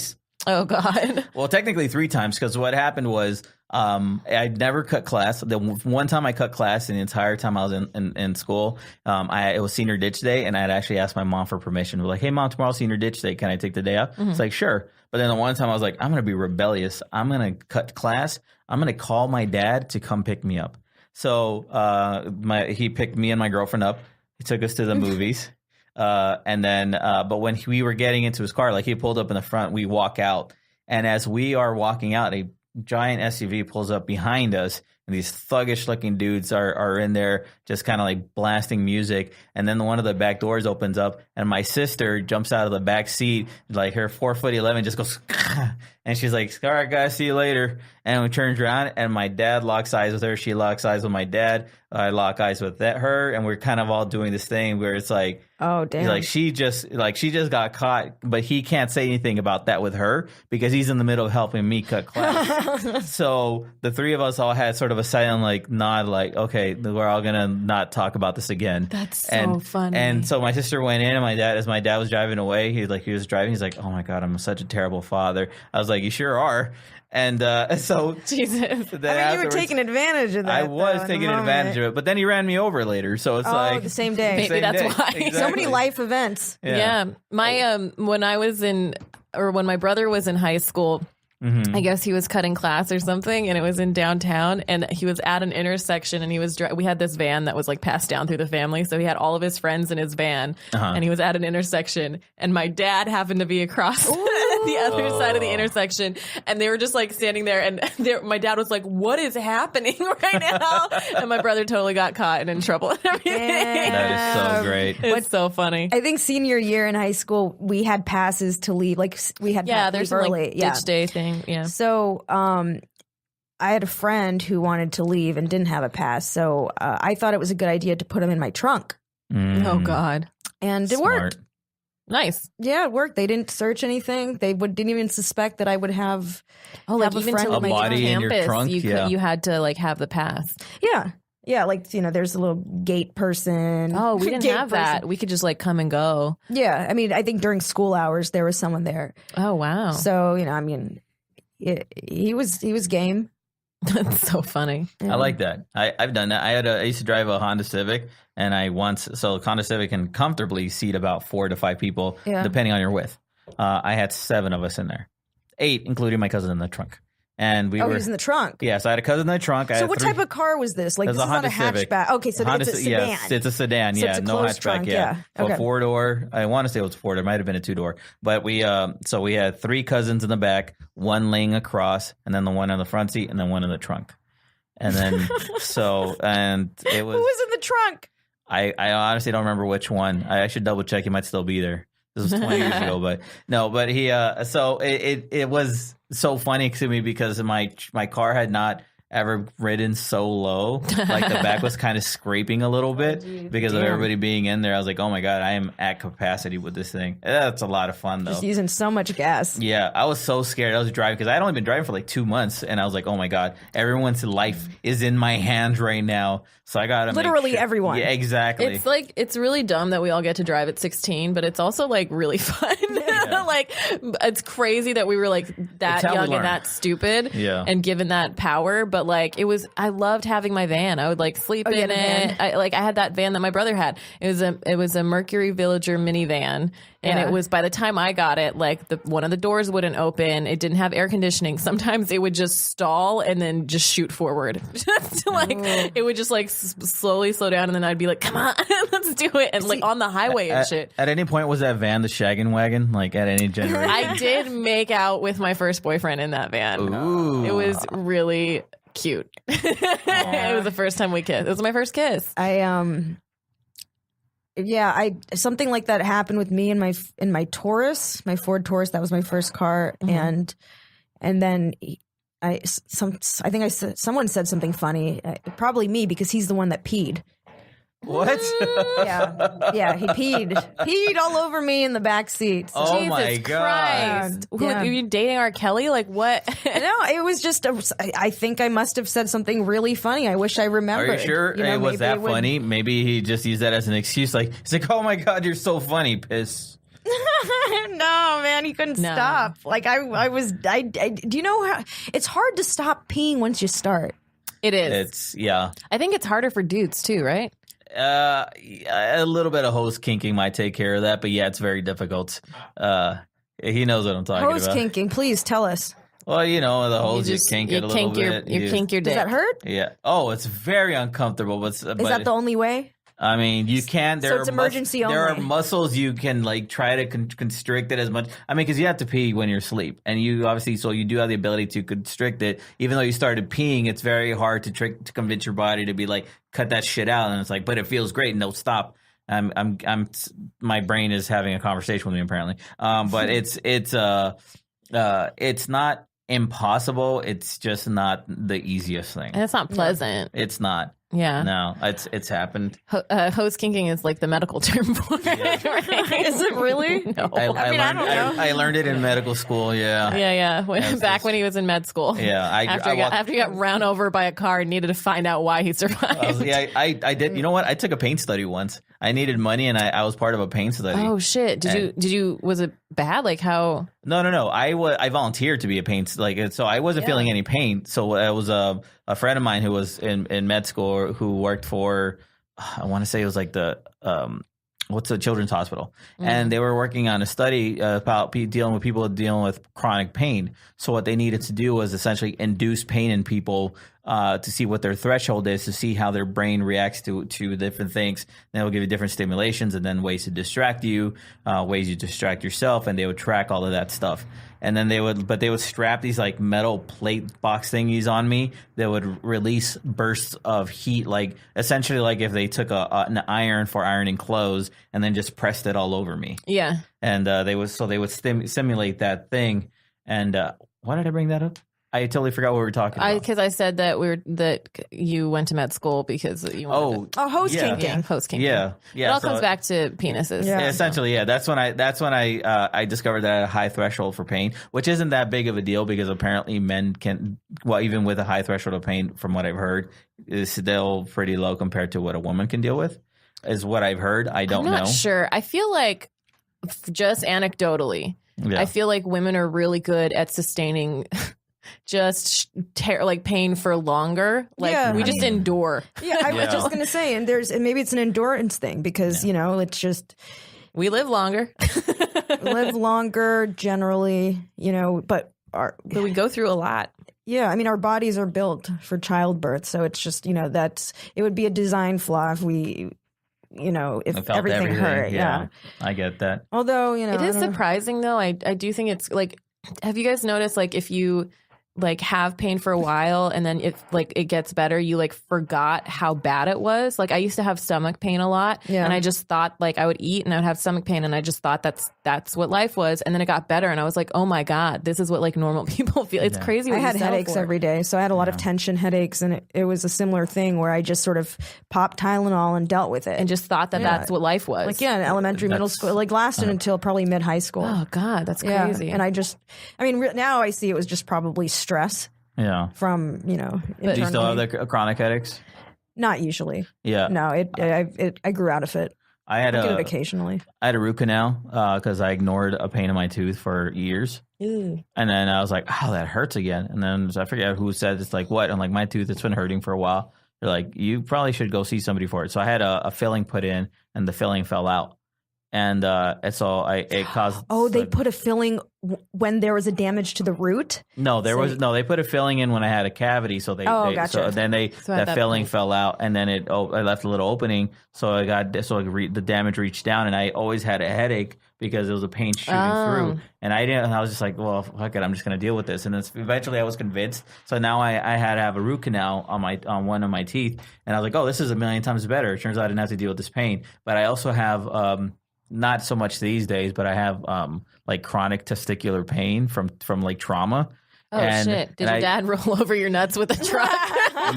Oh, God. Well, technically 3 times, because what happened was I never cut class. The one time I cut class in the entire time I was in school, it was senior ditch day, and I had actually asked my mom for permission. We're like, hey, Mom, tomorrow's senior ditch day. Can I take the day off? It's like, sure. But then the one time I was like, I'm going to be rebellious. I'm going to cut class. I'm going to call my dad to come pick me up. So he picked me and my girlfriend up. He took us to the movies. And then, but when we were getting into his car, like he pulled up in the front, we walk out. And as we are walking out, a giant SUV pulls up behind us and these thuggish looking dudes are in there just kind of like blasting music. And then one of the back doors opens up, and my sister jumps out of the back seat, like her 4'11" just goes, and she's like, all right, guys, see you later. And we turns around, and my dad locks eyes with her. She locks eyes with my dad. I lock eyes with her, and we're kind of all doing this thing where it's like, oh damn, like she just got caught, but he can't say anything about that with her because he's in the middle of helping me cut class. So the three of us all had sort of a silent like nod, like, okay, we're all gonna not talk about this again. That's so funny. And so my sister went in, and as my dad was driving away, he was driving. He's like, oh my God, I'm such a terrible father. I was like, you sure are. And so Jesus. I mean, you were taking advantage of that. I was taking advantage of it, but then he ran me over later. So it's like the same day. Maybe that's why. Exactly. So many life events. Yeah. My when my brother was in high school, I guess he was cutting class or something, and it was in downtown, and he was at an intersection, and he was we had this van that was like passed down through the family, so he had all of his friends in his van, and he was at an intersection, and my dad happened to be across the other side of the intersection, and they were just like standing there, and my dad was like, what is happening right now? And my brother totally got caught and in trouble and everything. That is so great. It's so funny. I think senior year in high school, we had passes to leave. Like we had there's leave some early. like ditch day thing. Yeah. So I had a friend who wanted to leave and didn't have a pass. So I thought it was a good idea to put him in my trunk. Oh God. And it worked. Nice. Yeah, it worked. They didn't search anything. They didn't even suspect that I would have like a even friend to in my body trunk. in your trunk. You had to like have the pass. Yeah, like, there's a little gate person. Oh, we didn't have that. We could just like come and go. Yeah, I mean, I think during school hours there was someone there. Oh wow. So I mean, he was game. That's so funny. I like that. I've done that. I used to drive a Honda Civic, and so Honda Civic can comfortably seat about 4 to 5 people, depending on your width. I had 7 of us in there, 8, including my cousin in the trunk. And he was in the trunk. Yeah, so I had a cousin in the trunk. So what type of car was this? Like, it was this is not a Civic. hatchback. Okay, so it's a sedan. Yes, it's a sedan. So yeah, it's a no closed hatchback. trunk, yeah. So Okay. a 4-door. I want to say it was 4-door. It might have been a 2-door. But we had 3 cousins in the back, 1 laying across, and then the one in the front seat, and then one in the trunk. And then and it was. Who was in the trunk? I honestly don't remember which one. I should double check. He might still be there. This was 20 years ago, but he. So it was so funny to me because my car had not ever ridden so low. Like the back was kind of scraping a little bit because of everybody being in there. I was like, oh my God, I am at capacity with this thing. That's a lot of fun though. Just using so much gas. Yeah, I was so scared. I was driving because I'd only been driving for like 2 months, and I was like, oh my God, everyone's life is in my hands right now. So I got to literally everyone. Yeah, exactly. It's really dumb that we all get to drive at 16, but it's also like really fun. Like it's crazy that we were like that young and that stupid and given that power. But like I loved having my van. I would like sleep in it. I had that van that my brother had. It was a Mercury Villager minivan. And it was, by the time I got it, like one of the doors wouldn't open. It didn't have air conditioning. Sometimes it would just stall and then just shoot forward. It would just like slowly slow down, and then I'd be like, come on, let's do it. And like on the highway and shit. At any point, was that van the shagging wagon? Like at any generation? I did make out with my first boyfriend in that van. Ooh. It was really cute. It was the first time we kissed. It was my first kiss. Something like that happened with me in my Taurus, my Ford Taurus. That was my first car, and then I think someone said something funny, probably me, because he's the one that peed. What? Yeah, he peed all over me in the back seat. So. Oh Jesus my God! Christ! Are you dating R. Kelly? Like what? No, it was just. I think I must have said something really funny. I wish I remembered. Are you sure it was that funny? Maybe he just used that as an excuse. Like he's like, "Oh my God, you're so funny, piss." No, man, he couldn't stop. Like I was. Do you know how? It's hard to stop peeing once you start. It is. I think it's harder for dudes too, right? A little bit of hose kinking might take care of that, but yeah, it's very difficult. He knows what I'm talking about. Hose kinking, please tell us. Well, the hose, you kink it a little bit. You kink your dick. Does that hurt? Yeah. Oh, it's very uncomfortable. Is that the only way? I mean, you can. So it's emergency There are only. muscles you can like try to constrict it as much. I mean, because you have to pee when you're asleep, and you obviously so you do have the ability to constrict it. Even though you started peeing, it's very hard to convince your body to be like cut that shit out. And it's like, but it feels great. No, stop. My brain is having a conversation with me apparently. But it's not impossible. It's just not the easiest thing. And it's not pleasant. It's not. Yeah. No, it's happened. Hose kinking is like the medical term for it. Right? Is it really? No. I don't know. I learned it in medical school. Yeah. Yeah. When he was in med school. Yeah. After he got run over by a car and needed to find out why he survived. I did. You know what? I took a pain study once. I needed money, and I was part of a pain study. Oh shit! Did you? Was it bad? Like how? No. I volunteered to be a pain so I wasn't feeling any pain. So it was a friend of mine who was in med school who worked for, I want to say it was like the what's the children's hospital, and they were working on a study about dealing with people dealing with chronic pain. So what they needed to do was essentially induce pain in people to see what their threshold is, to see how their brain reacts to different things. They will give you different stimulations and then ways to distract you, ways you distract yourself, and they would track all of that stuff. And then they would strap these like metal plate box thingies on me that would release bursts of heat, like essentially like if they took an iron for ironing clothes and then just pressed it all over me. Yeah. And they would simulate that thing. And why did I bring that up? I totally forgot what we were talking about. Because I said that you went to med school because you wanted hose kinking. Yeah, hose kinking. Yeah. It all comes back to penises. Yeah. Essentially, yeah. That's when I discovered that I had a high threshold for pain, which isn't that big of a deal because apparently men can, well, even with a high threshold of pain, from what I've heard, is still pretty low compared to what a woman can deal with, is what I've heard. I don't know. I'm not sure. I feel like, just anecdotally, I feel like women are really good at sustaining just like pain for longer. Like we just endure. Yeah, I was just gonna say, and maybe it's an endurance thing because it's just we live longer. Generally, but we go through a lot. Yeah, I mean our bodies are built for childbirth, so it's just it would be a design flaw if we. If everything hurt. Yeah, I get that. Although, it is surprising though. I do think it's like, have you guys noticed like if you like have pain for a while and then if like it gets better, you like forgot how bad it was? Like I used to have stomach pain a lot and I just thought like I would eat and I would have stomach pain and I just thought that's what life was. And then it got better and I was like, oh my God, this is what like normal people feel. It's crazy. I had headaches every day. So I had a lot of tension headaches and it was a similar thing where I just sort of popped Tylenol and dealt with it. And just thought that's what life was. Like, in elementary, middle school, like lasted until probably mid high school. Oh God, that's crazy. And now I see it was just probably stress. Yeah. From, Do you still have the chronic headaches? Not usually. Yeah. No, I grew out of it. I get it occasionally. I had a root canal because I ignored a pain in my tooth for years. Ew. And then I was like, oh, that hurts again. And then I forget who said it's like, what? I'm like, my tooth, it's been hurting for a while. They're like, you probably should go see somebody for it. So I had a filling put in and the filling fell out. And so it caused. Oh, they put a filling when there was a damage to the root? No, they put a filling in when I had a cavity. So gotcha. So then that filling fell out, and then I left a little opening. So the damage reached down, and I always had a headache because it was a pain shooting through. And I was just like, well, fuck it, I'm just gonna deal with this. And then eventually I was convinced. So now I had to have a root canal on one of my teeth, and I was like, oh, this is a million times better. It turns out I didn't have to deal with this pain, but I also have not so much these days, but I have like chronic testicular pain from like trauma. Oh shit! Did your dad roll over your nuts with a truck?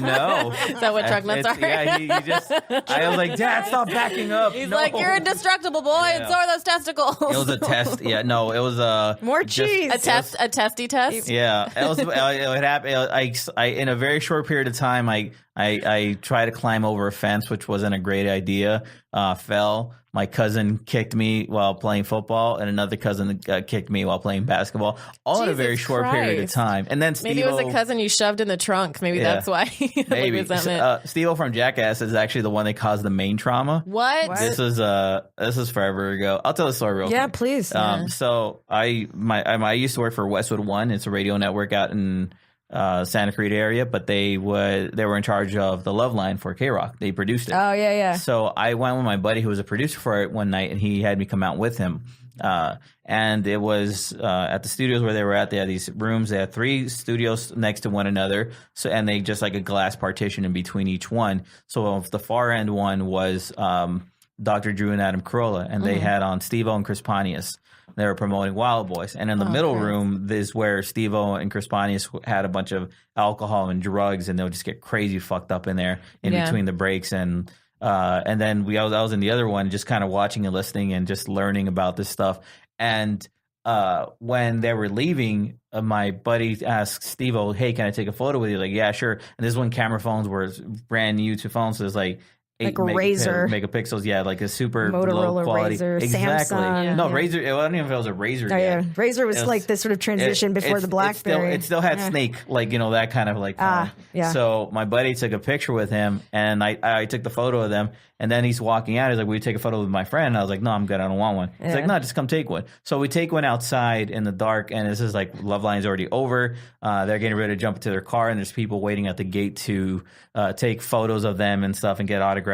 No. Is that what truck nuts are? Yeah, he just. I was like, Dad, stop backing up. He's like, you're indestructible, boy, and so are those testicles. It was a test. Yeah, no, it was more cheese. A testy test. Yeah, it was. It happened. I in a very short period of time, I tried to climb over a fence, which wasn't a great idea. Fell. My cousin kicked me while playing football, and another cousin kicked me while playing basketball, all in a very short period of time. And then maybe it was a cousin you shoved in the trunk. Maybe that's why. Maybe. Steve from Jackass is actually the one that caused the main trauma. What? This is forever ago. I'll tell the story real quick. Yeah, please. So I used to work for Westwood One. It's a radio network out in Santa Clarita area, but they were in charge of the Love Line for K-Rock. They produced it. Oh, yeah. So I went with my buddy who was a producer for it one night, and he had me come out with him. And it was at the studios where they were at. They had these rooms. They had 3 studios next to one another. So, and they just like a glass partition in between each one. So the far end one was Dr. Drew and Adam Carolla, and they had on Steve-O and Chris Pontius. They were promoting Wild Boys. And in the middle room is where Steve-O and Chris Pontius had a bunch of alcohol and drugs, and they'll just get crazy fucked up in there in between the breaks. And then I was in the other one just kind of watching and listening and just learning about this stuff. And when they were leaving, my buddy asked Steve-O, hey, can I take a photo with you? Like, yeah, sure. And this is when camera phones were brand new to phones. So it's like 8 Razor megapixels, like a super Motorola low quality. Razor, Exactly. Samsung. No, Razor. I don't even know if it was a Razor. Oh, yet. yeah. Razor was like this sort of transition before the BlackBerry. It still had Snake, like, that kind of like phone. Yeah. So my buddy took a picture with him, and I took the photo of them, and then he's walking out. He's like, will you take a photo with my friend? And I was like, no, I'm good. I don't want one. He's like, no, just come take one. So we take one outside in the dark, and this is like Love Line's already over. They're getting ready to jump into their car, and there's people waiting at the gate to take photos of them and stuff and get autographs.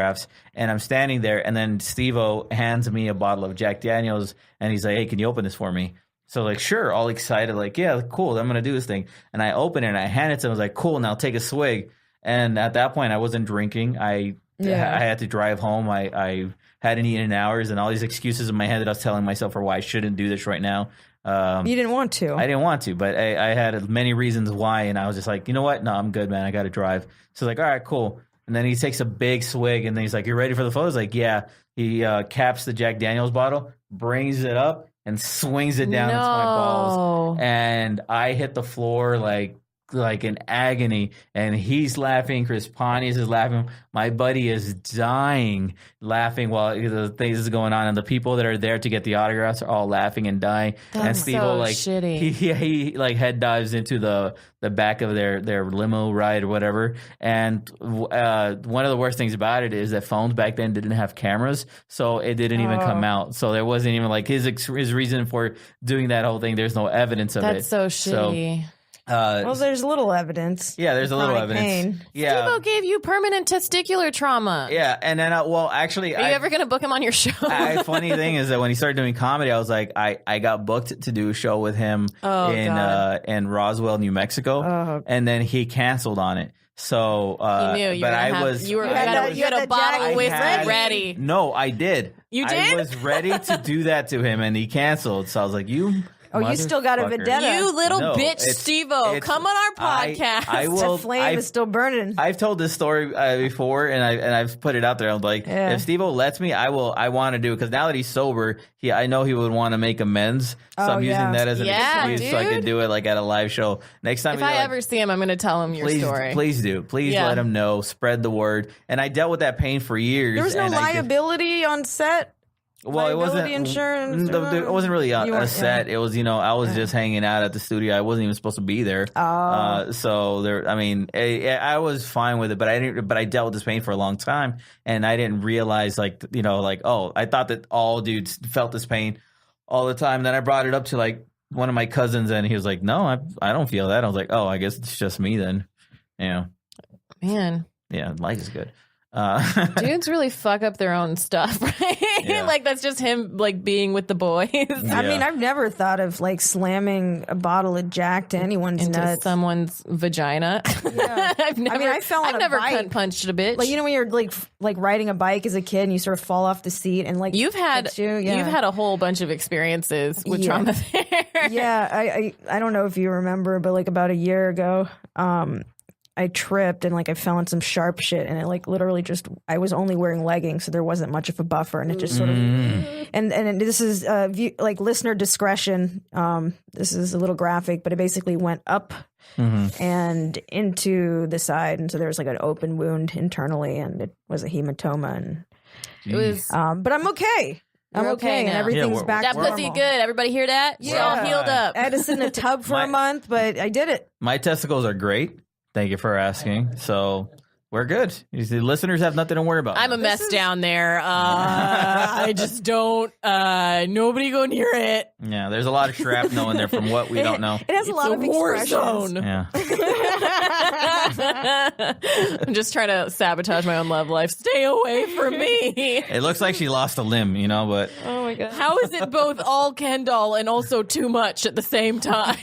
And I'm standing there, and then Steve-O hands me a bottle of Jack Daniels, and he's like, hey, can you open this for me? So like, sure, all excited, like, yeah, cool, I'm going to do this thing. And I open it, and I hand it to him. I was like, cool, now take a swig. And at that point, I wasn't drinking. I had to drive home. I hadn't eaten in hours, and all these excuses in my head that I was telling myself for why I shouldn't do this right now. You didn't want to. I didn't want to, but I had many reasons why, and I was just like, you know what? No, I'm good, man. I got to drive. So like, all right, cool. And then he takes a big swig, and then he's like, you ready for the photo? I was like, yeah. He caps the Jack Daniels bottle, brings it up, and swings it down into my balls. And I hit the floor like in agony, and he's laughing. Chris Pontius is laughing. My buddy is dying laughing while the things is going on, and the people that are there to get the autographs are all laughing and dying. That's and Steve so like shitty. He like head dives into the back of their limo ride or whatever. And one of the worst things about it is that phones back then didn't have cameras, so it didn't even come out. So there wasn't even like his reason for doing that whole thing. There's no evidence of it. That's so shitty. Well, there's little evidence. Yeah, there's a little evidence. Pain. Yeah, Steve-O gave you permanent testicular trauma. Yeah, and then actually, are you ever going to book him on your show? Funny thing is that when he started doing comedy, I was like, I got booked to do a show with him in Roswell, New Mexico, and then he canceled on it. So he knew you had a bottle of whiskey ready. No, I did. You did? I was ready to do that to him, and he canceled. So I was like, you. Oh, you still got a vendetta. You little bitch, Steve-O. Come on our podcast. The flame is still burning. I've told this story before, and I've put it out there. I'm like, if Steve-O lets me, I want to do it. Because now that he's sober, I know he would want to make amends. So I'm using that as an excuse so I can do it like at a live show. Next time if I ever see him, I'm going to tell him your story. Please do. Please let him know. Spread the word. And I dealt with that pain for years. There was no liability on set? Well, it wasn't insurance. It wasn't really a set. It was, I was just hanging out at the studio. I wasn't even supposed to be there. So there. I mean, I was fine with it, but I didn't. But I dealt with this pain for a long time, and I didn't realize, I thought that all dudes felt this pain all the time. Then I brought it up to like one of my cousins, and he was like, "No, I don't feel that." I was like, "Oh, I guess it's just me then." Yeah. Man. Yeah, life is good. Dudes really fuck up their own stuff, right? Yeah. Like that's just him like being with the boys. I mean, I've never thought of like slamming a bottle of Jack to anyone's into nuts. someone's vagina. Yeah. I've never bike. punched a bitch. Like when you're like riding a bike as a kid and you sort of fall off the seat and like you've had a whole bunch of experiences with trauma there. Yeah, I don't know if you remember, but like about a year ago, I tripped and like I fell in some sharp shit and it like literally just I was only wearing leggings, so there wasn't much of a buffer, and it just sort of and this is like listener discretion. This is a little graphic, but it basically went up and into the side, and so there was like an open wound internally, and it was a hematoma, and it was. But I'm okay. I'm okay, and everything's back to normal. That pussy good. Everybody hear that? She's all healed up. I had to sit in a tub for a month, but I did it. My testicles are great. Thank you for asking. So, We're good. The listeners have nothing to worry about. I'm a mess down there. I just don't. Nobody go near it. Yeah, there's a lot of shrapnel in there from what we don't know. It has a lot of war expressions. zone. Yeah. I'm just trying to sabotage my own love life. Stay away from me. It looks like she lost a limb, but Oh my god. How is it both all Ken doll and also too much at the same time?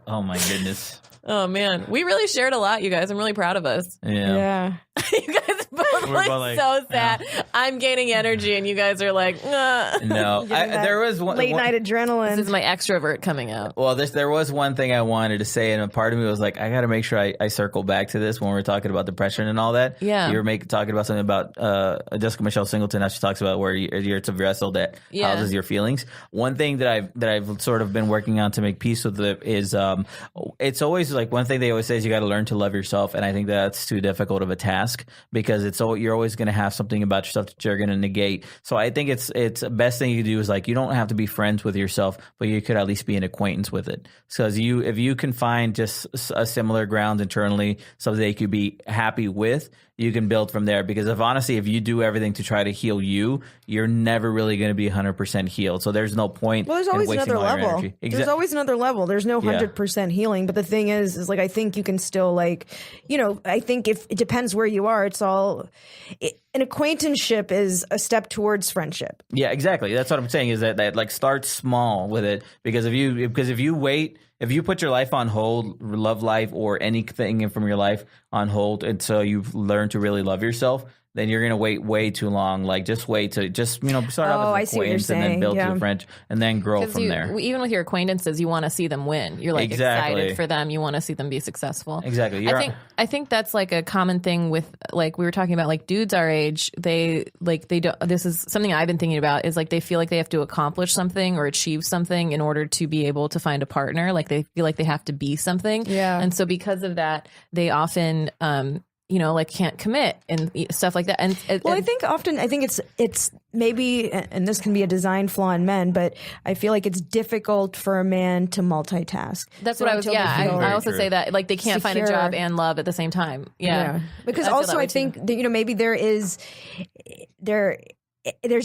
oh my goodness. Oh man, we really shared a lot, you guys. I'm really proud of us. Yeah. You guys both We're look both like, so sad. I'm gaining energy, and you guys are like, No, there was one late night adrenaline. This is my extrovert coming out. Well, there was one thing I wanted to say, and a part of me was like, I got to make sure I circle back to this when we're talking about depression and all that. Yeah. You were talking about something about Jessica Michelle Singleton, how she talks about where it's a vessel that houses your feelings. One thing that I've sort of been working on to make peace with it is it's always like one thing they always say is you got to learn to love yourself, and I think that's too difficult of a task because you're always going to have something about yourself that you're going to negate. So I think it's the best thing you do is like you don't have to be friends with yourself, but you could at least be an acquaintance with it. So if you can find just a similar ground internally, something that you could be happy with, you can build from there. Because if you do everything to try to heal you're never really going to be 100% healed. So there's no point. Well, there's always in wasting another all your level. energy. There's always another level. There's no 100% healing. But the thing is like I think you can still like, I think if it depends where you are, an acquaintanceship is a step towards friendship. Yeah, exactly. That's what I'm saying is that like start small with it because if you wait. If you put your life on hold, love life or anything from your life on hold until you've learned to really love yourself, then you're going to wait way too long. Like just wait to start off as an acquaintance and then build to a friend and then grow from there. Even with your acquaintances, you want to see them win. You're like excited for them. You want to see them be successful. Exactly. I think that's like a common thing with like we were talking about like dudes our age. They don't. This is something I've been thinking about is like they feel like they have to accomplish something or achieve something in order to be able to find a partner. Like they feel like they have to be something. Yeah. And so because of that, they often like can't commit and stuff like that. And I think it's maybe, and this can be a design flaw in men, but I feel like it's difficult for a man to multitask. That's what I was. Yeah, I also say that like they can't find a job and love at the same time. Yeah. Because also I think that, maybe there's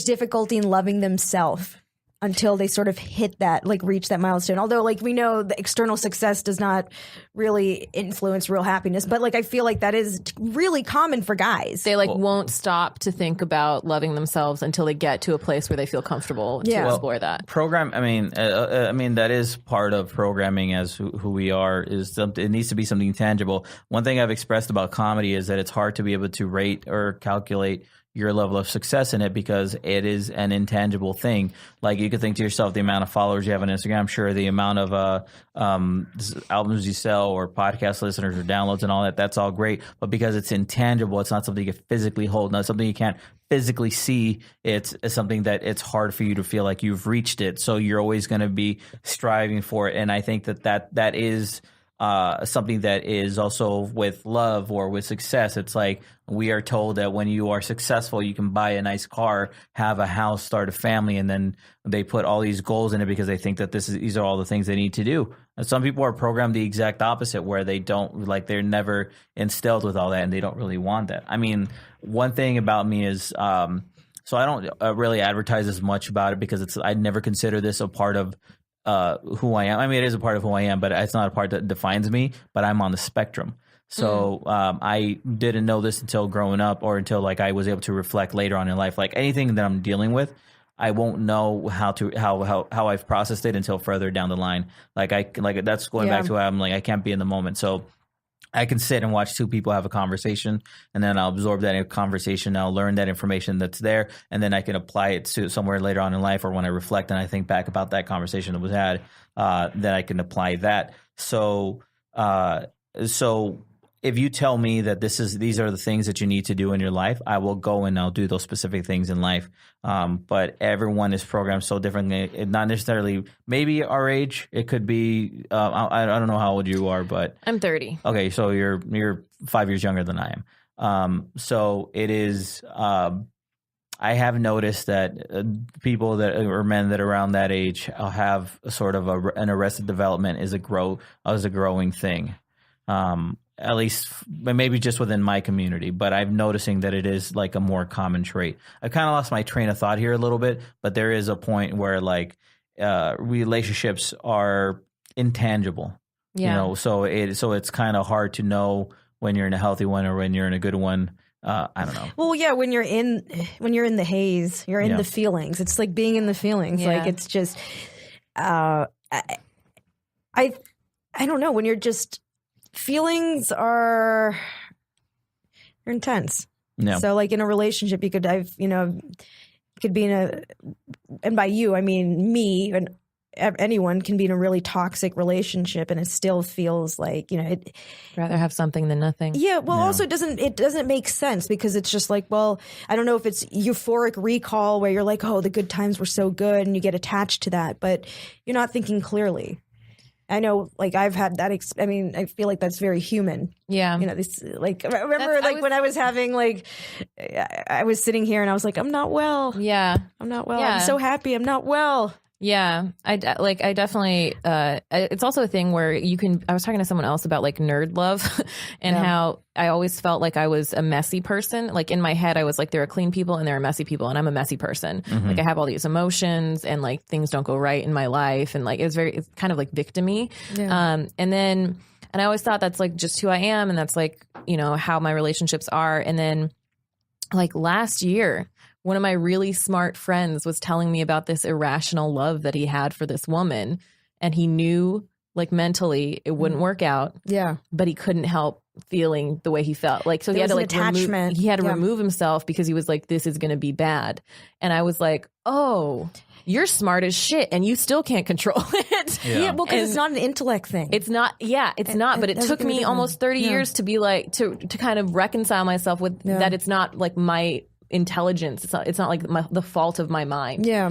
difficulty in loving themselves until they sort of hit that, like reach that milestone. Although like we know the external success does not really influence real happiness, but like I feel like that is really common for guys. They won't stop to think about loving themselves until they get to a place where they feel comfortable to explore that. That is part of programming as who we are. It needs to be something tangible. One thing I've expressed about comedy is that it's hard to be able to rate or calculate your level of success in it because it is an intangible thing. Like you could think to yourself, the amount of followers you have on Instagram, sure, the amount of albums you sell or podcast listeners or downloads and all that, that's all great. But because it's intangible, it's not something you can physically hold, not something you can't physically see. It's something that it's hard for you to feel like you've reached it. So you're always going to be striving for it. And I think that is something that is also with love or with success. It's like we are told that when you are successful, you can buy a nice car, have a house, start a family, and then they put all these goals in it because they think that these are all the things they need to do. And some people are programmed the exact opposite, where they don't they're never instilled with all that, and they don't really want that. I mean, one thing about me is so I don't really advertise as much about it because I never consider this a part of who I am. I mean, it is a part of who I am, but it's not a part that defines me. But I'm on the spectrum. So I didn't know this until growing up or until I was able to reflect later on in life. Like anything that I'm dealing with, I won't know how I've processed it until further down the line. That's going back to why I'm I can't be in the moment. So I can sit and watch two people have a conversation, and then I'll absorb that conversation. I'll learn that information that's there, and then I can apply it to somewhere later on in life, or when I reflect and I think back about that conversation that was had, then I can apply that. So if you tell me that these are the things that you need to do in your life, I will go and I'll do those specific things in life. But everyone is programmed so differently. Not necessarily, maybe our age. It could be. I don't know how old you are, but I'm 30. Okay, so you're 5 years younger than I am. So it is. I have noticed that people or men that are around that age have sort of an arrested development is a growing thing. At least maybe just within my community, but I'm noticing that it is like a more common trait. I kind of lost my train of thought here a little bit, but there is a point where like relationships are intangible, you know, so it's kind of hard to know when you're in a healthy one or when you're in a good one. I don't know. Well, yeah, when you're in the haze, you're in the feelings. It's like being in the feelings. Like it's just, I don't know, when you're just, feelings are intense. Yeah. So like in a relationship, you could be in a, and by you, I mean me, and anyone can be in a really toxic relationship and it still feels like, it rather have something than nothing. Yeah. Well, also it doesn't make sense because it's just like, well, I don't know if it's euphoric recall where you're like, oh, the good times were so good and you get attached to that, but you're not thinking clearly. I know, like, I've had that. I feel like that's very human. Yeah. This, like, remember, when I was having, like, I was sitting here and I was like, I'm not well. Yeah. I'm not well. Yeah. I'm so happy. I'm not well. Yeah. I definitely, it's also a thing where I was talking to someone else about like nerd love and how I always felt like I was a messy person. Like in my head, I was like, there are clean people and there are messy people and I'm a messy person. Mm-hmm. Like I have all these emotions and like things don't go right in my life. And like, it's kind of like victim-y. Yeah. And I always thought that's like just who I am. And that's like, how my relationships are. And then like last year, one of my really smart friends was telling me about this irrational love that he had for this woman. And he knew like mentally it wouldn't work out. Yeah. But he couldn't help feeling the way he felt. Like, so he had to like remove himself because he was like, this is going to be bad. And I was like, oh, you're smart as shit and you still can't control it. Yeah, well, because it's not an intellect thing. It's not. Yeah, it's not. But it took me almost 30 years to be like, to kind of reconcile myself with that. It's not like my intelligence. It's not like the fault of my mind. Yeah.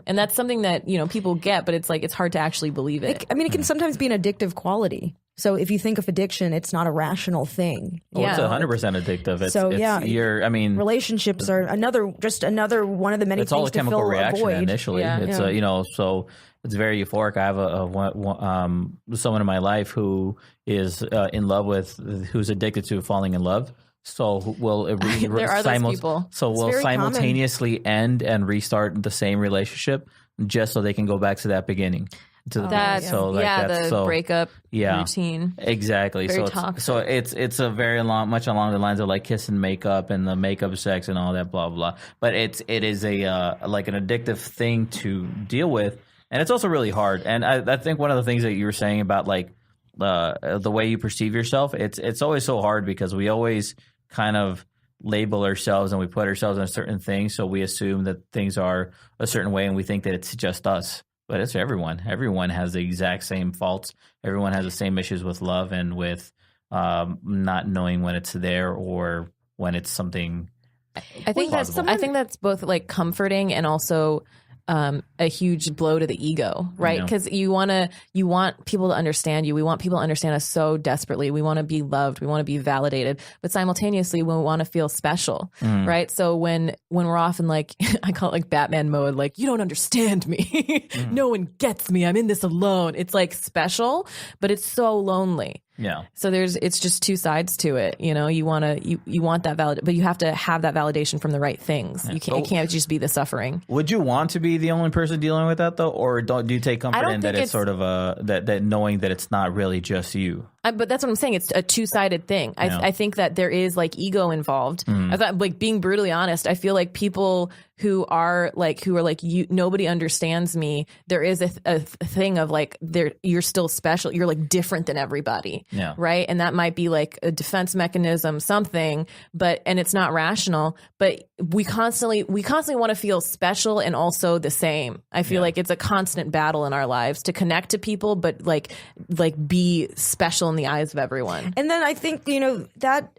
And that's something that, people get, but it's like, it's hard to actually believe it. It can sometimes be an addictive quality. So if you think of addiction, it's not a rational thing. Well, it's 100% addictive. Relationships are another one of the many things to fill a void. It's all a chemical reaction initially. It's so it's very euphoric. I have someone in my life who is in love who's addicted to falling in love. So we'll there are those people. So we'll simultaneously end and restart the same relationship just so they can go back to that beginning. The breakup routine. Exactly. Very toxic. So it's a very much along the lines of like kiss and makeup and the makeup sex and all that blah blah. But it is a like an addictive thing to deal with, and it's also really hard. And I think one of the things that you were saying about like the way you perceive yourself, it's always so hard because we always kind of label ourselves and we put ourselves in a certain thing, so we assume that things are a certain way and we think that it's just us. But it's everyone. Everyone has the exact same faults. Everyone has the same issues with love and with not knowing when it's there or when it's something. I think that's both like comforting and also a huge blow to the ego, right? Because you want people to understand you. We want people to understand us so desperately. We want to be loved. We want to be validated, but simultaneously we want to feel special, right? So when we're often like, I call it like Batman mode, like you don't understand me. No one gets me. I'm in this alone. It's like special, but it's so lonely. Yeah. So it's just two sides to it. You want that but you have to have that validation from the right things. Yeah. It can't just be the suffering. Would you want to be the only person dealing with that though? Or do you take comfort in that it's sort of that knowing that it's not really just you? But that's what I'm saying. It's a two-sided thing. I think that there is like ego involved. I thought, like, being brutally honest, I feel like people who are like you, nobody understands me. There is a thing of like, you're still special. You're like different than everybody. Yeah. Right. And that might be like a defense mechanism, something, and it's not rational, but we constantly want to feel special and also the same. I feel like it's a constant battle in our lives to connect to people, but like be special in the eyes of everyone. And then I think, that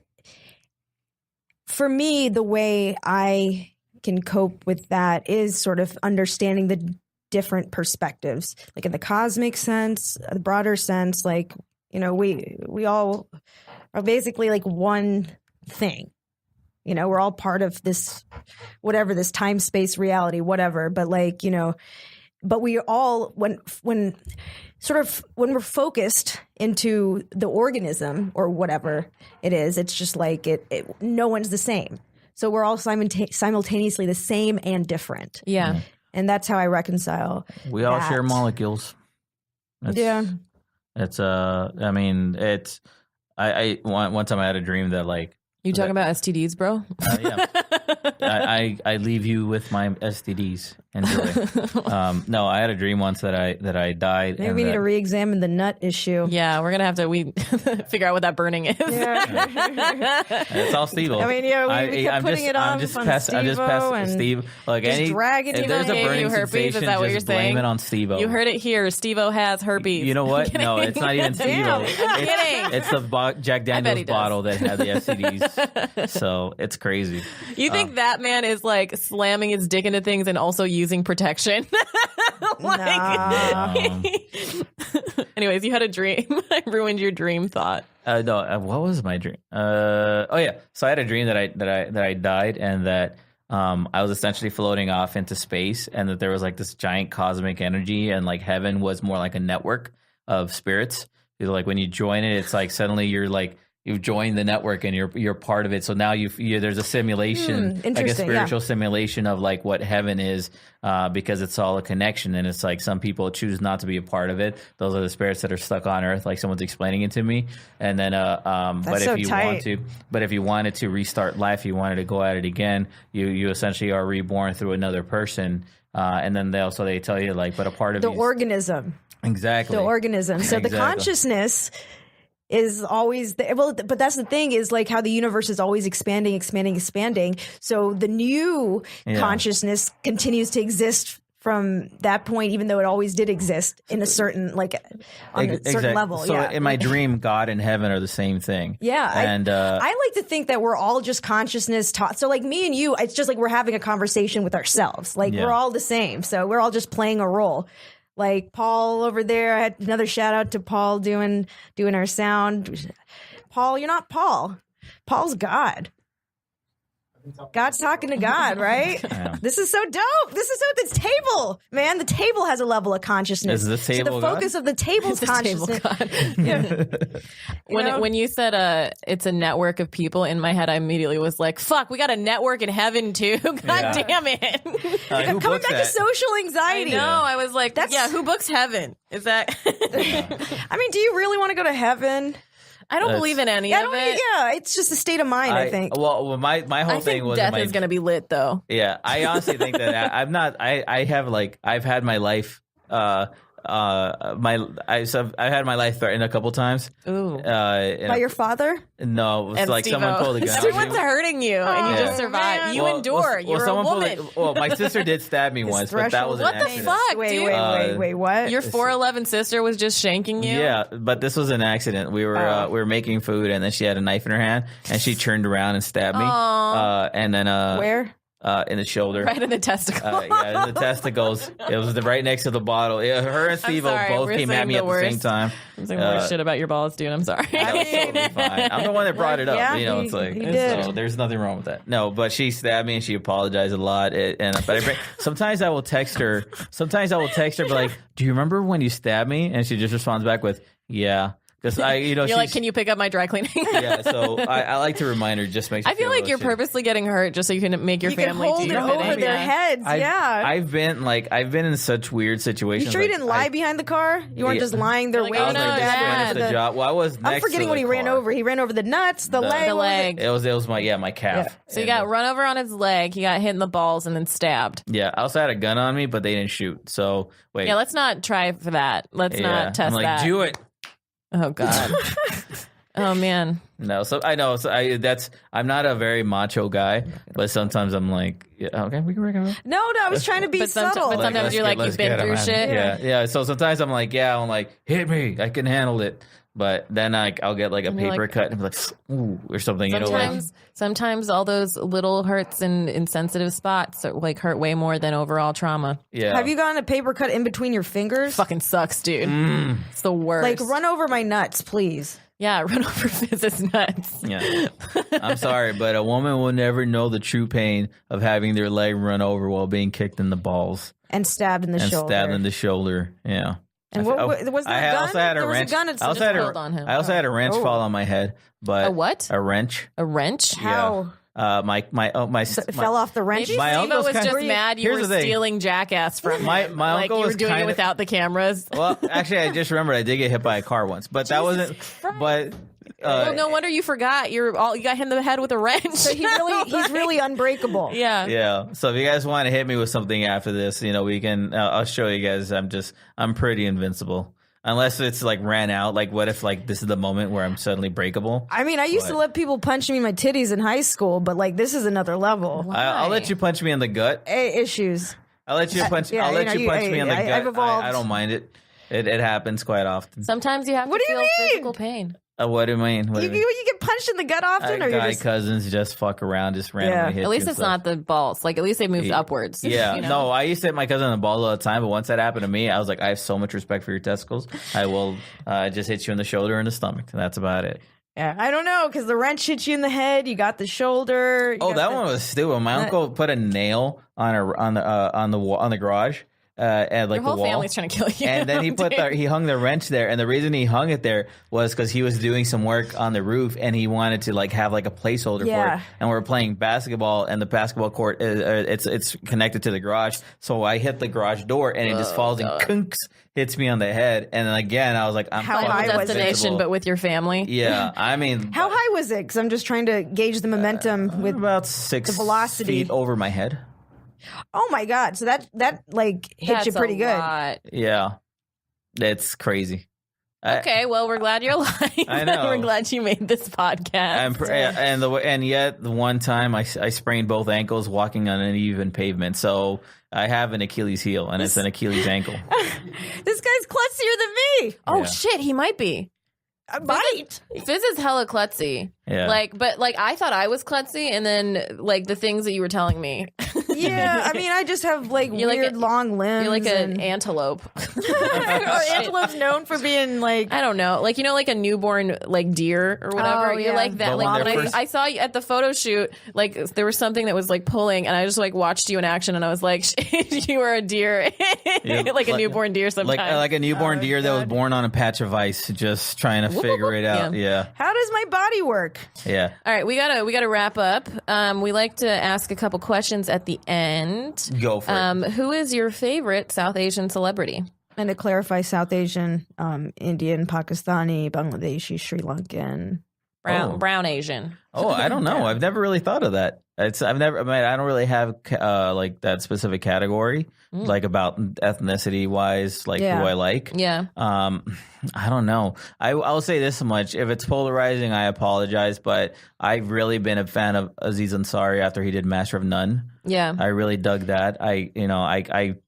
for me, the way I can cope with that is sort of understanding the different perspectives, like in the cosmic sense, the broader sense, like, we all are basically like one thing. We're all part of this, whatever, this time, space, reality, whatever. But like, but we all, when we're focused into the organism or whatever it is, it's just like no one's the same. So we're all simultaneously the same and different. Yeah. And that's how I reconcile. We all share molecules. It's I mean, one time I had a dream that like, you talking about STDs, bro? Yeah. I leave you with my STDs. Enjoy. No, I had a dream once that I died. Maybe we need to re-examine the nut issue. Yeah, we're gonna have to figure out what that burning is. Yeah. It's all Steve-O. I mean, we kept putting it on. I'm just past Steve. Like just dragging if there's a burning herpes, sensation, is that what just you're saying? blame it on Steve-O. You heard it here. Steve-O has herpes. You know what? No, it's not even Steve-O. I'm kidding. It's the Jack Daniels bottle that had the STDs. So it's crazy. You think that man is like slamming his dick into things and also using protection? Anyways, you had a dream. I ruined your dream thought. No, what was my dream? Oh yeah, so I had a dream that I died and that I was essentially floating off into space, and that there was like this giant cosmic energy, and like heaven was more like a network of spirits. Like when you join it, it's like suddenly you've joined the network and you're part of it. So now there's a simulation, like a spiritual simulation of like what heaven is, because it's all a connection. And it's like some people choose not to be a part of it. Those are the spirits that are stuck on earth. Like someone's explaining it to me. And then, but if you wanted to restart life, you wanted to go at it again, you essentially are reborn through another person. And then they tell you like, but a part of the organism. Exactly. The organism. So the consciousness is always but that's the thing, is like how the universe is always expanding. So the new consciousness continues to exist from that point, even though it always did exist in a certain certain level. So in my dream, God and heaven are the same thing. Yeah. And I like to think that we're all just consciousness taught. So like me and you, it's just like we're having a conversation with ourselves. Like we're all the same. So we're all just playing a role. Like Paul over there, I had another shout out to Paul doing our sound. Paul, you're not Paul. Paul's God. God's talking to God, right? Yeah. This is so dope. This table, man. The table has a level of consciousness. Is the table so the focus of the table's consciousness. When you said it's a network of people, in my head I immediately was like, "Fuck, we got a network in heaven too." God damn it! Coming back to social anxiety. I know. I was like, who books heaven? Is that? I mean, do you really want to go to heaven? I don't believe in any of it. Yeah, it's just a state of mind, I think. Well, my whole thing was death is going to be lit, though. Yeah, I honestly think that I'm not. I've had my life. I've had my life threatened a couple times. Ooh. By your father? No, it was and like Steve-O. someone pulled a gun. Everyone's hurting you, and you just survive. Man. You endure. You're a woman. My sister did stab me once, but that was an accident. What the fuck, dude? Wait, what? Your 4'11" sister was just shanking you? Yeah, but this was an accident. We were making food, and then she had a knife in her hand, and she turned around and stabbed me. And then where? In the shoulder. Right in the testicle. Yeah, in the testicles. It was right next to the bottle. Yeah, her and Steve-O both came at me at the same time. I'm saying worse shit about your balls, dude. I'm sorry. That was totally fine. I'm the one that brought it up. Yeah, it's like, so there's nothing wrong with that. No, but she stabbed me and she apologized a lot. Sometimes I will text her. But like, do you remember when you stabbed me? And she just responds back with, yeah. Because you're like, can you pick up my dry cleaning? Yeah, so I like to remind her. Just makes. I feel like you're purposely getting hurt just so you can make your family hold do it over their heads. I've been in such weird situations. You sure you didn't lie behind the car? You weren't just lying there waiting. The job. Well, I was. I'm forgetting what he ran over. He ran over the nuts, the leg. It was my calf. Yeah. So you got run over on his leg. He got hit in the balls and then stabbed. Yeah, I also had a gun on me, but they didn't shoot. So wait. Yeah, let's not try for that. Let's not test that. Do it. Oh God. Oh man. No, so I know. So I'm not a very macho guy, but sometimes I'm like, yeah, okay, we can recommend. No, I was trying to be subtle. But sometimes you're like, you've been through shit. Yeah. So sometimes I'm like, hit me, I can handle it. But then I'll get like a paper cut and be like, ooh, or something. Sometimes all those little hurts and insensitive spots like hurt way more than overall trauma. Yeah. Have you gotten a paper cut in between your fingers? Fucking sucks, dude. It's the worst. Like, run over my nuts, please. Yeah, run over Fizz is nuts. Yeah. I'm sorry, but a woman will never know the true pain of having their leg run over while being kicked in the balls And stabbed in the shoulder. stabbed in the shoulder. Yeah. And what was there a gun? also had a There was a wrench. gun at I also some had pulled on him. I also had a wrench fall on my head. But A what? A wrench. A wrench? How? It Fell off the wrench. Maybe My Steve uncle's was kind- just mad you Here's were the thing. stealing Jackass from My him. my like uncle you were was doing it kind of without the cameras. Well, actually, I just remembered I did get hit by a car once, but that wasn't. But Well, no wonder you forgot. You got hit in the head with a wrench. So he's really unbreakable. yeah. yeah. So if you guys want to hit me with something after this, we can. I'll show you guys. I'm pretty invincible. Unless it's like ran out. Like, what if like this is the moment where I'm suddenly breakable? I mean, I used to let people punch me in my titties in high school, but like this is another level. I'll let you punch me in the gut. Issues. I'll let you punch. yeah, I'll let you punch me in the gut. I've evolved. I don't mind it. It happens quite often. Sometimes you have What to do you feel mean? physical pain. What do you mean? What do you mean? You get punched in the gut often, or you're Guy just cousins just fuck around, just randomly Yeah. hit At least you it's and stuff. not the balls. Like at least they moved upwards. Yeah, you know? no, I used to hit my cousin in the ball all the time, but once that happened to me, I was like, I have so much respect for your testicles. I will just hit you in the shoulder and the stomach. And that's about it. Yeah, I don't know because the wrench hit you in the head. You got the shoulder. Oh, that one was stupid. My uncle put a nail on the garage. And like Your whole the wall. family's trying to kill you. And then he hung the wrench there, and the reason he hung it there was because he was doing some work on the roof, and he wanted to like have like a placeholder for Yeah. it. And we're playing basketball, and the basketball court it's connected to the garage. So I hit the garage door, and it just falls and kunks hits me on the head. And then again, I was like, I'm How fucking high was it? Destination, invincible. but with your family. Yeah, I mean, How high was it? Because I'm just trying to gauge the momentum with. about 6 velocity. feet over my head. Oh my god! So that like hit That's you pretty a good. lot. Yeah, that's crazy. Okay, well, we're glad you're alive. I know. We're glad you made this podcast. And yet the one time I sprained both ankles walking on an uneven pavement. So I have an Achilles heel, and it's an Achilles ankle. This guy's klutzier than me. Oh Yeah. shit, he might be. I might. Fizz is hella klutzy. Yeah. But I thought I was klutzy, and then like the things that you were telling me. Yeah, I mean, I just have like You're like weird a- long limbs. You're like an and- antelope. Are antelopes known for being like? I don't know, like like a newborn like deer or whatever. Oh, You're yeah. like that. The Like one when that first- I saw you at the photo shoot, like there was something that was like pulling, and I just like watched you in action, and I was like, you were a deer, Yeah, like a newborn deer. Sometimes, like a newborn deer that was born on a patch of ice, just trying to figure it out. Yeah, How does my body work? yeah. All right, we gotta wrap up. We like to ask a couple questions at the end. Go for it. Who is your favorite South Asian celebrity? And to clarify, South Asian, Indian, Pakistani, Bangladeshi, Sri Lankan. Brown Asian. Oh, I don't know. I've never really thought of that. I don't really have like that specific category, like about ethnicity wise, like Yeah. who I like. Yeah. I don't know. I'll say this much: if it's polarizing, I apologize. But I've really been a fan of Aziz Ansari after he did Master of None. Yeah. I really dug that.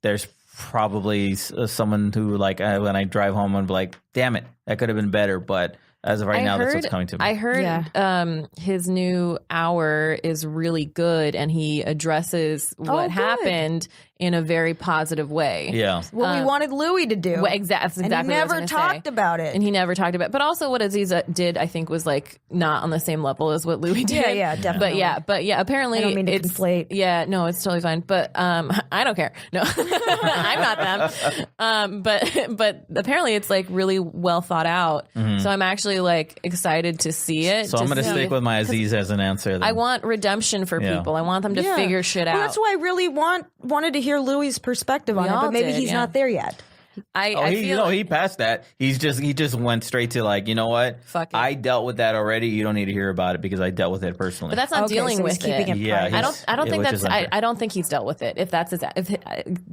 There's probably someone who like when I drive home and be like, damn it, that could have been better. But as of right now, that's what's coming to me. I heard his new hour is really good, and he addresses what good. happened in a very positive way. Yeah. What we wanted Louis to do. Well, that's exactly and he what I was never gonna talked say. about it. And he never talked about it. But also what Aziz did, I think, was like not on the same level as what Louis did. Yeah, definitely. But yeah, apparently I don't mean to it's conflate. Yeah, no, it's totally fine. But I don't care. No, I'm not them. But apparently it's like really well thought out. So I'm actually like excited to see it. So I'm going to stick with my Aziz as an answer. Then. I want redemption for Yeah. people. I want them to Yeah. figure shit Well, out. that's why I really wanted to hear Louis' perspective on it, all but maybe did, he's yeah. not there yet. I feel like, he passed that. He just went straight to like, you know what? Fuck it. I dealt with that already. You don't need to hear about it because I dealt with it personally. but that's not Okay, dealing so he's with keeping it Yeah, private. I don't think which that's. is unfair. I don't think he's dealt with it. If that's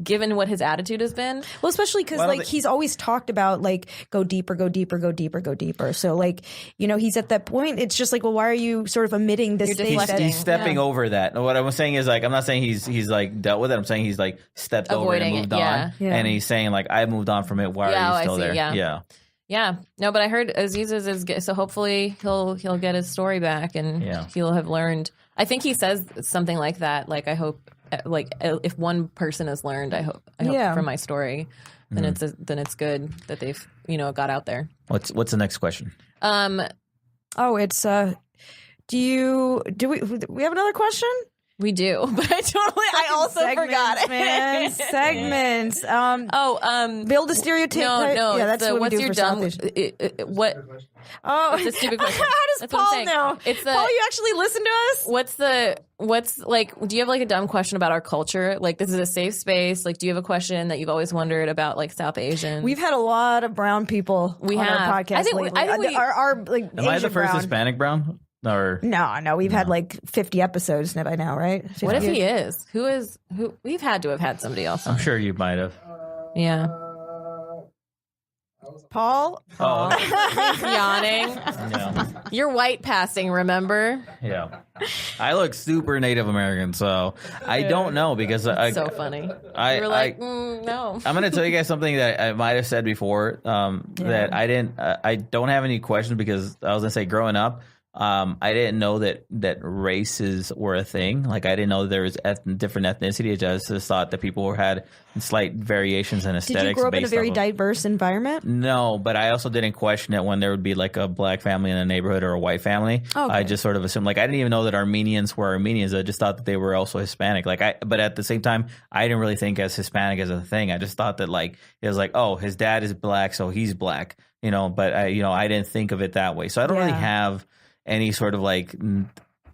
given what his attitude has been. Well, especially because Why don't like they- he's always talked about like go deeper, go deeper, go deeper, go deeper. So like he's at that point. It's just like, well, why are you sort of omitting this You're thing? deflecting. He's stepping over that. What I'm saying is like I'm not saying he's like dealt with it. I'm saying he's like stepped over it Avoiding and it, moved yeah. on. Yeah. And he's saying like I moved on from it. Why Yeah, are I you still see, there? yeah. Yeah. No, but I heard Aziz is so hopefully he'll get his story back and he'll have learned. I think he says something like that. Like, I hope, like, if one person has learned, I hope from my story, then it's good that they've, got out there. What's the next question? It's do we have another question? We do, but I also forgot it. Man, segments. Build a stereotype. No. Yeah, that's what what's we do your for dumb? What? Oh, it's a stupid question. How does Paul know? Paul, you actually listen to us? What's like? Do you have like a dumb question about our culture? Like, this is a safe space. Like, do you have a question that you've always wondered about, like South Asian? We've had a lot of brown people on our podcast. I think our like. Am I the first Hispanic brown? Or no, we've had like 50 episodes by now, right? What if he is? Who? We've had to have had somebody else. I'm sure you might have. Yeah. Paul? He's yawning. Yeah. You're white passing, remember? Yeah. I look super Native American, so I don't know because so funny. You were like, no. I'm going to tell you guys something that I might have said before that I don't have any questions because I was going to say growing up, I didn't know that races were a thing. Like, I didn't know there was different ethnicity. I just thought that people had slight variations in aesthetics. Did you grow up in a very diverse environment? No, but I also didn't question it when there would be like a black family in a neighborhood or a white family. Okay. I just sort of assumed, like, I didn't even know that Armenians were Armenians. I just thought that they were also Hispanic. But at the same time, I didn't really think as Hispanic as a thing. I just thought that, like, it was like, oh, his dad is black, so he's black, but I didn't think of it that way. So I don't really have any sort of like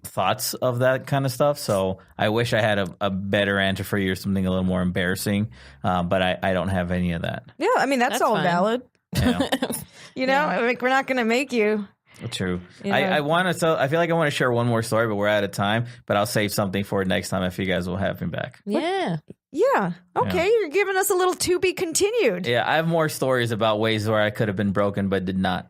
thoughts of that kind of stuff. So I wish I had a better answer for you or something a little more embarrassing. But I don't have any of that. Yeah, I mean, that's all fine. Valid. Yeah. Like, we're not going to make you. True. I want to. I feel like I want to share one more story, but we're out of time. But I'll save something for next time if you guys will have me back. Yeah. Yeah. Okay. You're giving us a little to be continued. Yeah, I have more stories about ways where I could have been broken but did not.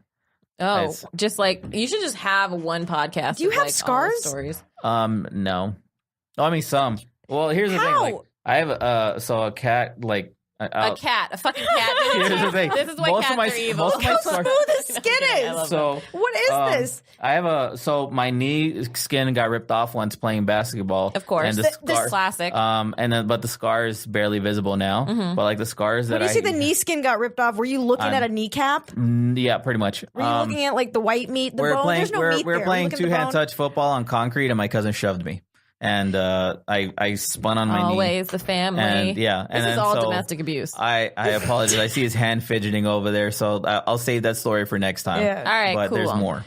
Oh, just like you should just have one podcast. Do you have like scars? All the stories. No. Oh, I mean some. Well, here's the thing. Like, I have a cat. Like a fucking cat. Here's the thing. This is why cats are evil. Look how smooth the skin is. So what is this? I have my knee skin got ripped off once playing basketball. Of course, and this classic. But the scar is barely visible now. Mm-hmm. But like the scars that when you see the knee skin got ripped off, were you looking at a kneecap? Yeah, pretty much. Were you looking at like the white meat, the bone? There's no meat there. We're playing two-hand touch football on concrete, and my cousin shoved me. And I spun on my knee. Always the family. And, this is all domestic abuse. I apologize. I see his hand fidgeting over there, so I'll save that story for next time. Yeah. All right, but cool. There's more.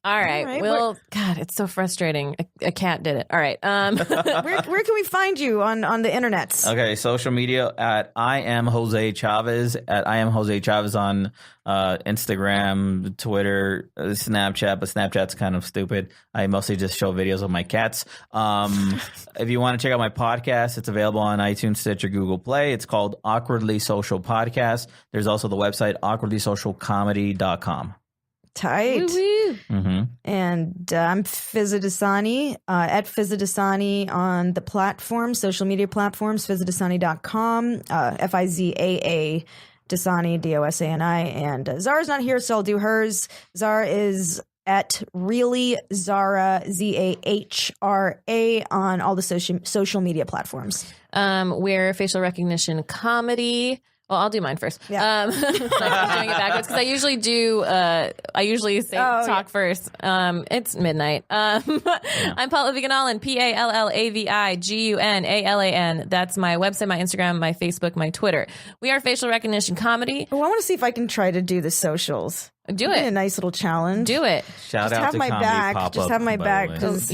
All right. Well, God, it's so frustrating. A cat did it. All right. Where can we find you on the internets? Okay, social media at I am Jose Chavez, at I am Jose Chavez on Instagram, Twitter, Snapchat, but Snapchat's kind of stupid. I mostly just show videos of my cats. If you want to check out my podcast, it's available on iTunes, Stitcher, Google Play. It's called Awkwardly Social Podcast. There's also the website awkwardlysocialcomedy.com. Tight. Mm-hmm. And I'm Fizadasani, at Fizadasani on the platforms, social media platforms, Fizadasani.com, Fizaa Dasani, Dosani. And Zara's not here, so I'll do hers. Zara is at Really Zara, Zahra, on all the social media platforms. We're facial recognition comedy. Well, I'll do mine first. Yeah. I'm doing it backwards because I usually do. I usually say talk first. It's midnight. I'm Paula Viganalin, PallaVigunalan. That's my website, my Instagram, my Facebook, my Twitter. We are facial recognition comedy. Oh, I want to see if I can try to do the socials. Do it. A nice little challenge. Do it. Shout out to Comedy Pop-Up. Just have my back. This is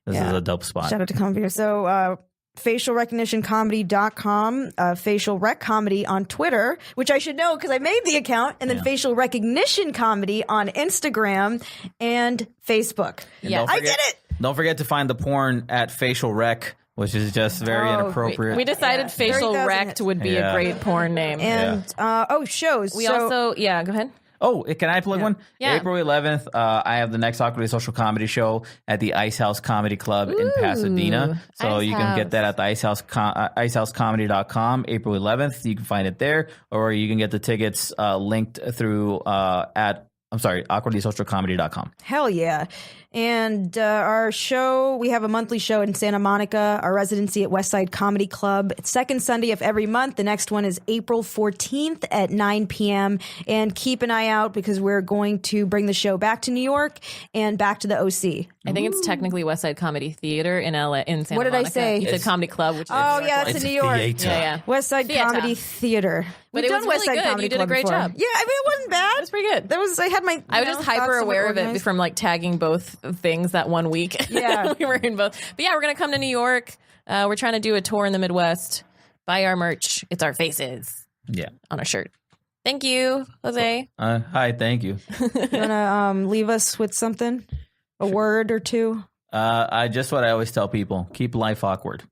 a dope spot. Shout out to Comedy. So, facialrecognitioncomedy.com, facial rec comedy on Twitter, which I should know because I made the account, and then facial recognition comedy on Instagram and Facebook. Yeah, I did it. Don't forget to find the porn at facial rec, which is just very inappropriate. We decided facial wrecked would be a great porn name. And shows. We also go ahead. Oh, can I plug one? Yeah. April 11th, I have the next Awkwardly Social Comedy Show at the Ice House Comedy Club in Pasadena. So Ice you can get that at the icehousecomedy.com. April 11th, you can find it there, or you can get the tickets linked through awkwardsocialcomedy.com. Hell yeah. And our show, we have a monthly show in Santa Monica, our residency at Westside Comedy Club. It's second Sunday of every month. The next one is April 14th at 9 p.m. And keep an eye out because we're going to bring the show back to New York and back to the OC. I think it's technically Westside Comedy Theater in LA, in Santa What did I Monica. say? You said Comedy Club, which is Yeah, that's in New York. yeah. Westside Theater. Comedy Theater. But We've it was done really Westside good. Comedy You did a Club great before. job. Yeah, I mean, it wasn't bad. It was pretty good. I I was just hyper aware of it from like tagging both things that one week. Yeah. We were in both. But yeah, we're going to come to New York. We're trying to do a tour in the Midwest. Buy our merch. It's our faces on a shirt. Thank you, Jose. Hi, thank you. You want to leave us with something? A word or two? Just what I always tell people: keep life awkward.